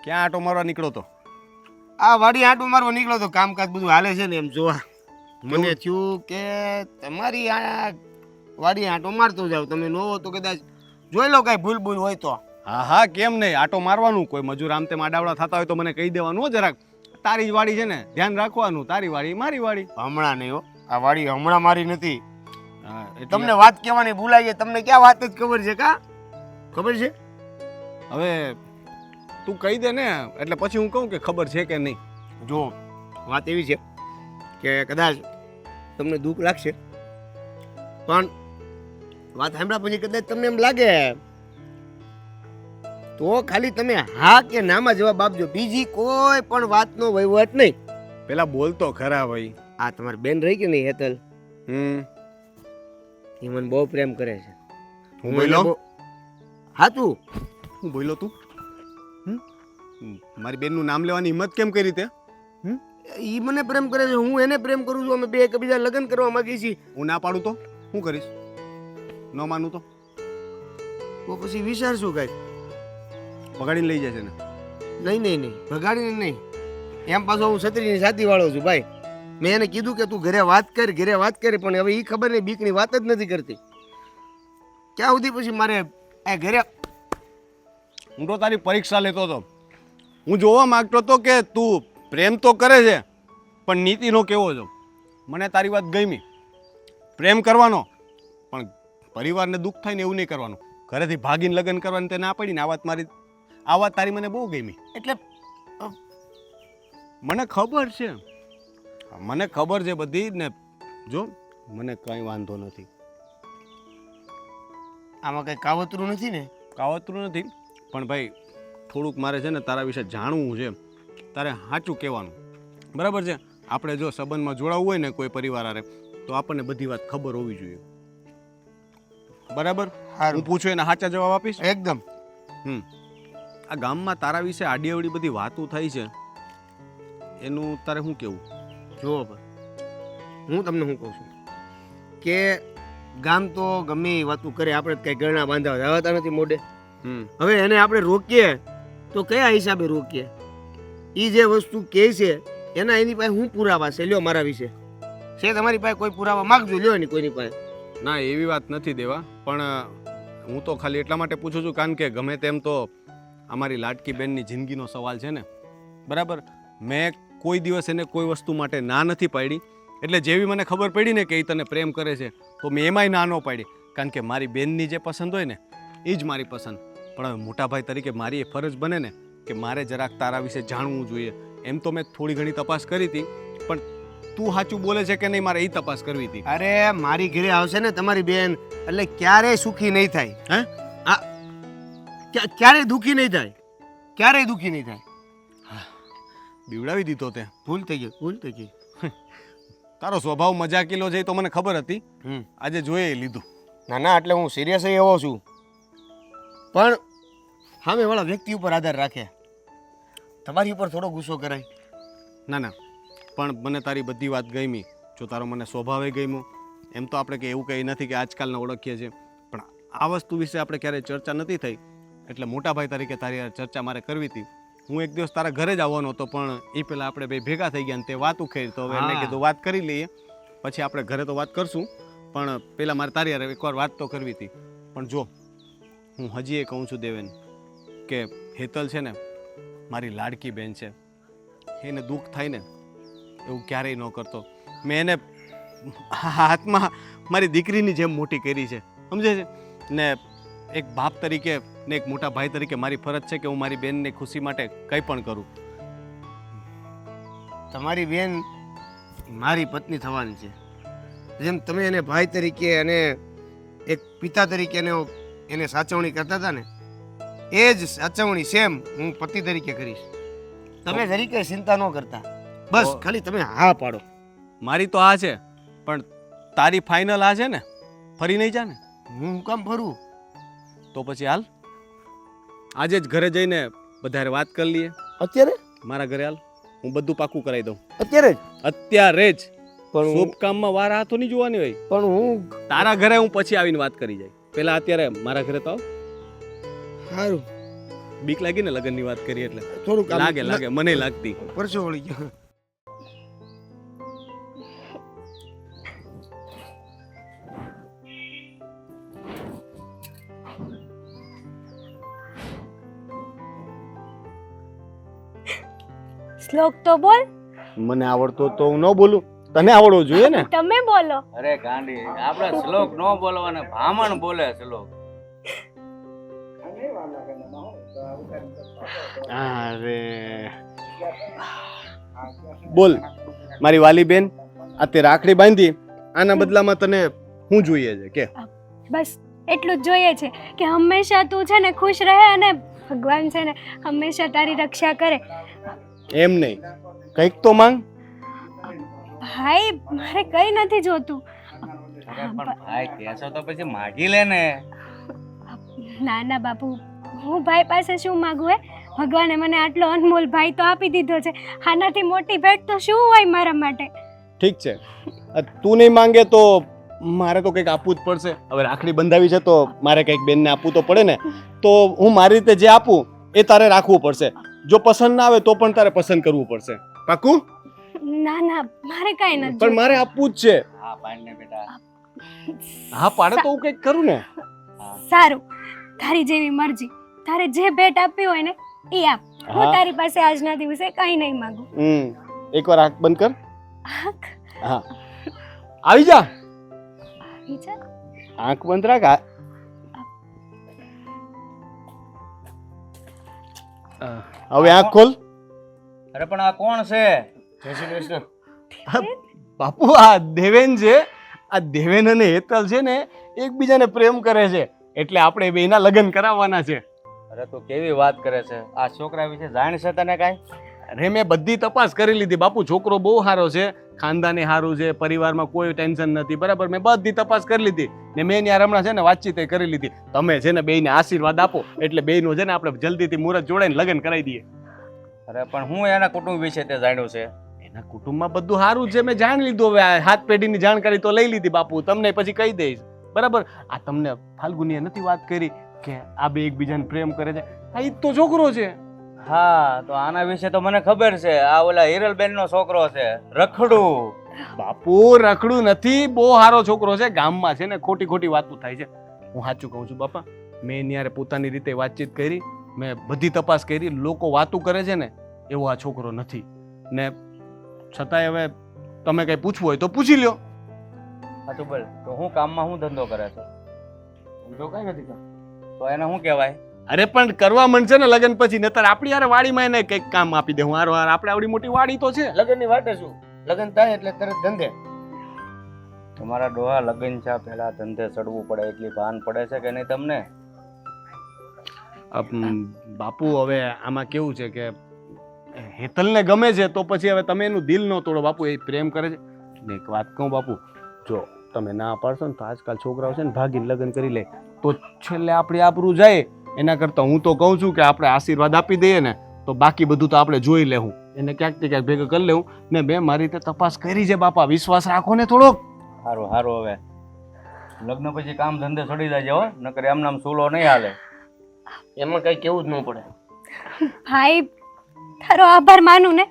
ક્યાં આટો મારવા નીકળો તો? આ વાડી આંટો મારવા નીકળ્યો તો, કામકાજ બધું હાલે છે ને એમ જોવા. મને થયું કે તમારી આ વાડી આંટો મારતો જાવ, તમે ન હો તો કદાચ જોઈ લો કઈ ભૂલ ભૂલ હોય તો. હા હા, કેમ નહીં, આટો મારવાનું. કોઈ મજૂર આમ તેમ આડાવડા થતા હોય તો મને કહી દેવાનું હો જરાક. તારી જ વાડી છે ને, ધ્યાન રાખવાનું. તારી વાડી મારી વાડી. હમણાં નહીં હો, આ વાડી હમણાં મારી નથી. હા, એટલે તમને વાત કહેવાની ભૂલાઈ ગઈ. તમને ક્યાં વાત જ ખબર છે? કા ખબર છે? હવે તું કહી દે ને, એટલે પછી હું કહું કે ખબર છે કે નહીં. જો વાત એવી છે કે કદાચ તમને દુઃખ લાગશે, પણ વાત સાંભળ્યા પછી કદાચ તમને એમ લાગે તો ખાલી તમે હા કે નામાં જવાબ આપજો, બીજી કોઈ પણ વાતનો વહીવટ નહીં. પેલા બોલતો ખરા ભાઈ. આ તમારી બેન રહી કે નહીં હેતલ, એ મને બહુ પ્રેમ કરે છે. હું બોલ્યો? હા તું હું બોલ્યો તું? મારી બેનનું નામ લેવાની હિંમત કેમ કરી તે? ઈ મને પ્રેમ કરે છે, હું એને પ્રેમ કરું છું. અમે બે એકબીજા લગ્ન કરવા માંગીએ છીએ. હું ના પાડું તો શું કરીશ? ન માનું તો પછી વિચારશું કઈક. પગાડીને લઈ જાય છે ને? નહીં નહીં નહીં, ભગાડીને નહીં. એમ પાછો હું છત્રીની સાથી વાળો છું ભાઈ. મેં એને કીધું કે તું ઘરે વાત કર, ઘરે વાત કરી, પણ હવે એ ખબર નહીં, બીકની વાત જ નથી કરતી. ક્યાં સુધી પછી મારે આ ઘરે? હું તો તારી પરીક્ષા લેતો હતો. હું જોવા માંગતો હતો કે તું પ્રેમ તો કરે છે પણ નીતિનો કેવો છો. મને તારી વાત ગમી, પ્રેમ કરવાનો, પણ પરિવારને દુઃખ થાય ને એવું નહીં કરવાનું. ઘરેથી ભાગીને લગ્ન કરવાની તે ના પડી ને. આ વાત તારી મને બહુ ગમી. એટલે મને ખબર છે, મને ખબર છે બધી ને. જો મને કંઈ વાંધો નથી. આમાં કઈ કાવતરું નથી ને? કાવતરું નથી, પણ ભાઈ થોડુંક મારે છે ને તારા વિશે જાણવું છે. તારે સાચું કહેવાનું, બરાબર છે? આપણે જો સંબંધમાં જોડાવવું હોય ને કોઈ પરિવાર હારે, તો આપણને બધી વાત ખબર હોવી જોઈએ, બરાબર? હું પૂછું એને સાચા જવાબ આપીશ એકદમ. આ ગામમાં તારા વિશે આડી અવડી બધી વાતો થઈ છે, એનું તારે શું કેવું? જો હું તમને શું કહું છું કે ગામ તો ગમે એ વાતું કરે, આપણે કઈ ગરણા બાંધવા જવાતા નથી મોઢે. હવે એને આપણે રોકીએ તો કયા હિસાબે રોકીએ? એ જે વસ્તુ કહે છે એના એની પાસે હું પુરાવા છે? લ્યો મારા વિશે છે તમારી પાસે કોઈ પુરાવા માગજો, લ્યો એની કોઈની પાસે. ના, એવી વાત નથી દેવા, પણ હું તો ખાલી એટલા માટે પૂછું છું કારણ કે ગમે તેમ તો અમારી લાડકી બેનની જિંદગીનો સવાલ છે ને, બરાબર? મેં કોઈ દિવસ એને કોઈ વસ્તુ માટે ના નથી પાડી. એટલે જેવી મને ખબર પડી ને કે એ તને પ્રેમ કરે છે તો મેં એમાંય ના ન પાડી, કારણ કે મારી બેનની જે પસંદ હોય ને એ જ મારી પસંદ. પણ હવે મોટા ભાઈ તરીકે મારી એ ફરજ બને ને કે મારે જરાક તારા વિશે જાણવું જોઈએ. એમ તો મેં થોડી ઘણી તપાસ કરી હતી, પણ તું સાચું બોલે છે કે નહીં મારે એ તપાસ કરવી હતી. અરે મારી ઘરે આવશે ને તમારી બેન એટલે ક્યારેય સુખી નહીં થાય. હે? ક્યારેય દુઃખી નહીં થાય, ક્યારેય દુઃખી નહીં થાય. બીવડાવી દીધો તે. ભૂલ થઈ ગઈ, ભૂલ થઈ ગઈ. તારો સ્વભાવ મજાકીલો છે એ તો મને ખબર હતી, આજે જોઈ લીધું. ના ના, એટલે હું સિરિયસ એવો છું, પણ સામેવાળા વ્યક્તિ ઉપર આધાર રાખે. તમારી ઉપર થોડો ગુસ્સો કરાય. ના ના, પણ મને તારી બધી વાત ગમી. જો તારો મને સ્વભાવે ગમ્યો. એમ તો આપણે કે એવું કંઈ નથી કે આજકાલના ઓળખીએ છીએ, પણ આ વસ્તુ વિશે આપણે ક્યારેય ચર્ચા નથી થઈ, એટલે મોટા ભાઈ તરીકે તારી ચર્ચા મારે કરવી હતી. હું એક દિવસ તારા ઘરે જ આવવાનો હતો, પણ એ પહેલાં આપણે બે ભેગા થઈ ગયા ને તે વાત ઉખેરી, તો હવે એને કીધું વાત કરી લઈએ, પછી આપણે ઘરે તો વાત કરશું, પણ પહેલાં મારે તારી યાર એકવાર વાત તો કરવી હતી. પણ જો હું હજી એ કહું છું દેવેન કે હેતલ છે ને મારી લાડકી બેન છે, એને દુઃખ થાય ને એવું ક્યારેય ન કરતો. મેં એને હાથમાં મારી દીકરીની જેમ મોટી કરી છે, સમજે છે ને. એક બાપ તરીકે ને એક મોટા ભાઈ તરીકે મારી ફરજ છે કે હું મારી બેનની ખુશી માટે કંઈ પણ કરું. તમારી બેન મારી પત્ની થવાની છે. જેમ તમે એને ભાઈ તરીકે અને એક પિતા તરીકે એને સાચવણી કરતા હતા ને, એ જ સાચવણી સેમ હું પતિ તરીકે કરીશ. તમે જરીકે ચિંતા ન કરતા, બસ ખાલી તમે હા પાડો. મારી તો આ છે, પણ તારી ફાઇનલ આ છે ને? ફરી નહીં જા ને? હું કામ ફરું? તો પછી હાલ, આજે જ ઘરે જઈને બધારે વાત કરી લઈએ. અત્યારે? મારા ઘરે હાલ, હું બધું પાકું કરાવી દઉં. અત્યારે જ? અત્યારે જ. પણ શુભ કામમાં વાર હાથો નહીં જોવાની હોય. પણ હું તારા ઘરે હું પછી આવીને વાત કરી જાય. પેલા અત્યારે મારા ઘરે તો આવ. સારું. બીક લાગી ને લગ્નની વાત કરી એટલે? થોડુંક લાગે મને લાગતી. પરસો વળી ગયો. શ્લોક તો બોલ. મને આવડતો તો હું ન બોલું, તને આવડવો જોઈએ ને. તમે બોલો. અરે ગાંડી, આપણે શ્લોક ન બોલવાને બ્રાહ્મણ બોલે શ્લોક. અરે બોલ મારી વાલી બેન, આ તે રાખડી બાંધી, આના બદલામાં તને શું જોઈએ છે કે? બસ એટલું જ જોઈએ છે કે હંમેશા તું છે ને ખુશ રહે અને ભગવાન છે ને હંમેશા તારી રક્ષા કરે. એમ નહીં, કંઈક તો માંગ. ભાઈ મારે કઈ નથી જોતું. અરે પણ ભાઈ કહેશો તો પછી માગી લે ને. ના ના બાપુ, હું ભાઈ પાસે શું માંગુ? ભગવાને મને આટલો અનમોલ ભાઈ તો આપી દીધો છે, આનાથી મોટી ભેટ તો શું હોય મારા માટે? ઠીક છે, તું નહીં માંગે તો મારે તો કંઈક આપવું જ પડશે. હવે રાખડી બંધાવી છે તો મારે કંઈક બેનને આપવું તો પડે ને. તો હું મારી રીતે જે આપું એ તારે રાખવું પડશે. જો પસંદ ના આવે તો પણ તારે પસંદ કરવું પડશે. પાકું? ના ના મારે કઈ નથી પણ મારે આપવું જ છે. હા પાડને બેટા. હા પાડે તો હું કંઈક કરું ને. સારું, તારી જેવી મરજી. તારે જે ભેટ આપવી હોય ને એ આપ. હું હા. તારી પાસે આજના દિવસે કઈ નહીં માંગુ. એકવાર આંખ બંધ કર. આંખ હા આવી જા. આવી જા. આંખ બંધ રાખ. હવે આંખ ખોલ. અરે પણ આ કોણ છે? જય શ્રી કૃષ્ણ. બાપુ આ દેવેન છે. આ દેવેન અને હેતલ છે ને એકબીજાને પ્રેમ કરે છે, એટલે આપણે બેના લગ્ન કરાવવાના છે. અરે તું કેવી વાત કરે છે? આ છોકરા વિશે જાણ છે તને કાંઈ? અરે મેં બધી તપાસ કરી લીધી બાપુ. છોકરો બહુ સારો છે, ખાનદાની સારું છે, પરિવારમાં કોઈ ટેન્શન નથી. બરાબર, મેં બધી તપાસ કરી લીધી ને મેં ત્યાં હમણાં છે ને વાતચીત કરી લીધી. તમે છે ને બેયને આશીર્વાદ આપો એટલે બેયનું છે ને આપણે જલ્દીથી મુહૂર્ત જોડાઈને લગ્ન કરાવી દઈએ. અરે પણ હું એના કુટુંબ વિશે તે જાણ્યું છે. એના કુટુંબમાં બધું સારું છે, મેં જાણી લીધું. હવે આ હાથ પેઢીની જાણકારી તો લઈ લીધી બાપુ. તમને પછી કહી દઈશ. બરાબર, આ તમને ફાલ્ગુનીએ નથી વાત કરી કે આ બે એકબીજાને પ્રેમ કરે છે? આ ઈ તો છોકરો છે. હા તો આના વિશે તો મને ખબર છે. આ ઓલા હિરલબેન નો છોકરો છે, રખડું. બાપુ રખડું નથી, બહુ સારો છોકરો છે. ગામમાં છે ને ખોટી ખોટી વાતો થાય છે. હું સાચું કહું છું બાપા, મેં એની હારે પોતાની રીતે વાતચીત કરી, મેં બધી તપાસ કરી. લોકો વાતું કરે છે ને એવો આ છોકરો નથી. ને છતાંય હવે તમે કંઈ પૂછવું હોય તો પૂછી લ્યો. સાચું બોલ, તો હું કામમાં હું ધંધો કરે છે? ધંધો કઈ નથી કરતો. તો એને શું કહેવાય? અરે પણ કરવા માંડશે ને લગ્ન પછી, નતર આપણી યાર વાડીમાં એને કંઈક કામ આપી દે. હું હારો હાર આપણે આવડી મોટી વાડી તો છે. લગ્નની વાટે શું? લગ્ન થાય એટલે તરત ધંધે. તમારા ડોહા લગ્ન છે પેલા ધંધે ચડવું પડે એટલી ભાન પડે છે કે નહીં તમને? બાપુ હવે આમાં કેવું છે કે હેતલને ગમે છે તો પછી હવે તમે એનું દિલ ન તોડો બાપુ. એ પ્રેમ કરે છે ને. એક વાત કહું બાપુ, જો તમે ના પાડશો ને તો આજકાલ છોકરાઓ છે ને ભાગીને લગ્ન કરી લે તો છેલ્લે આપણી આબરૂ જાય. એના કરતાં હું તો કહું છું કે આપણે આશીર્વાદ આપી દઈએ ને તો બાકી બધું તો આપણે જોઈ લેવું. એને ક્યાંક ક્યાંક ભેગું કરી લેવું ને. મેં મારી રીતે તપાસ કરી છે બાપા, વિશ્વાસ રાખો ને થોડોક. સારું સારું, હવે લગ્ન પછી કામ ધંધે ચડી જાય હો, નકર એમ નામ સૂલો નહીં હાલે. એમાં કઈ કેવું જ ન પડે. ભાઈ તારો આભાર માનું ને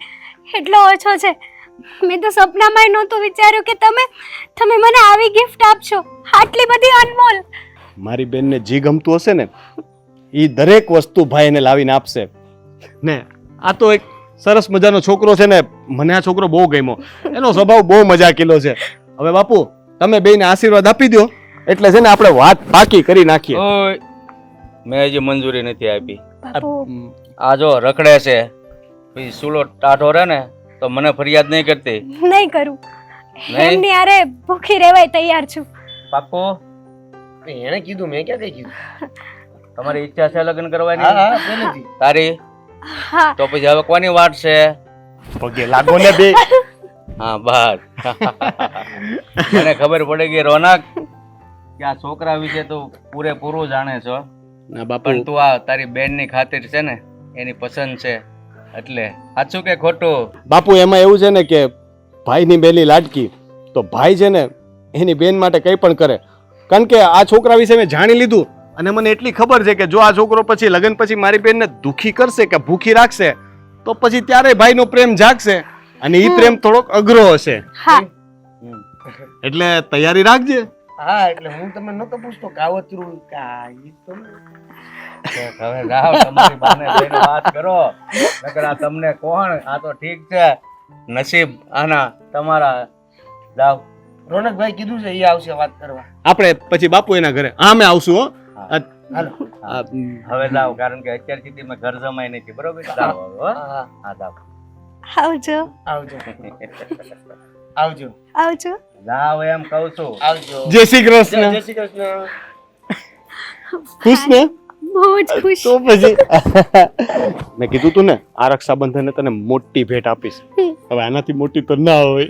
એટલો ઓછો છે. મેં તો સપનામાંય નહોતું વિચાર્યું કે તમે મને આવી ગિફ્ટ આપશો, આટલી બધી અનમોલ. મારી બેનને જે ગમતું હશે ને એ દરેક વસ્તુ ભાઈ એને લાવીને આપશે ને. આ તો એક સરસ મજાનો છોકરો છે ને, મને આ છોકરો બહુ ગમ્યો. એનો સ્વભાવ બહુ મજાકીલો છે. હવે બાપુ તમે બેયને આશીર્વાદ આપી દો એટલે છે ને આપણે વાત પાકી કરી નાખીએ. ઓય મેં હજી મંજૂરી નથી આપી. બાપુ આ જો રખડે છે, પછી સુલો ટાઢો રહે ને તો મને ફરિયાદ નહીં કરતી. નહીં કરું. નહીં? એમની અરે ભૂખી રહેવાય તૈયાર છું. પાક્કો? એને કીધું, મેં ક્યાં કઈ કીધું? તમારી ઈચ્છા છે લગ્ન હા કરવાની? હા પહેલેથી. તારી? હા તો પછી હવે કોની વાટ છે? પગે લાગો ને બે. હા બસ. મને ખબર પડી ગઈ રોનક કે આ છોકરા વિશે તું પૂરેપૂરું જાણે છો. ના બાપુ, પણ તું આ તારી બેનની ખાतिर છે ને, એની પસંદ છે એટલે. સાચું કે ખોટું? બાપુ એમાં એવું છે ને કે ભાઈની બેનની લાડકી તો ભાઈ છે ને એની બેન માટે કંઈ પણ કરે. કારણ કે આ છોકરા વિશે મેં જાણી લીધું અને મને એટલી ખબર છે કે જો આ છોકરો પછી લગ્ન પછી મારી બેનને દુખી કરશે કે ભૂખી રાખશે તો પછી ત્યારે ભાઈનો પ્રેમ જાગશે અને એ પ્રેમ થોડોક અઘરો હશે. હા એટલે તૈયારી રાખજે. હા એટલે હું તમને નતો પૂછતો કાવતરું ઈ તો હવે જાઓ તમારી બાને જઈને વાત કરો. નકર આ તમને કોણ? આ તો ઠીક છે, નસીબ આના તમારા. જાઓ. રોનકભાઈ કીધું છે એ આવશે વાત કરવા. આપણે પછી બાપુ એના ઘરે અમે આવશું હો. હાલો. હવે જાઓ, કારણ કે અત્યાર સુધી મેં ઘર જમાઈ નથી. બરોબર? જાઓ હવે, હો? હા હા જાઓ. આવજો આવજો આવજો આવજો. જાઓ એમ કહું છું. આવજો. જય શ્રી કૃષ્ણ. જય શ્રી કૃષ્ણ. ખુશ ને? બહુ જ ખુશ. તો પછી મેં કીધું તું ને આ રક્ષાબંધને તને મોટી ભેટ આપીશ. હવે આનાથી મોટી તો ના હોય.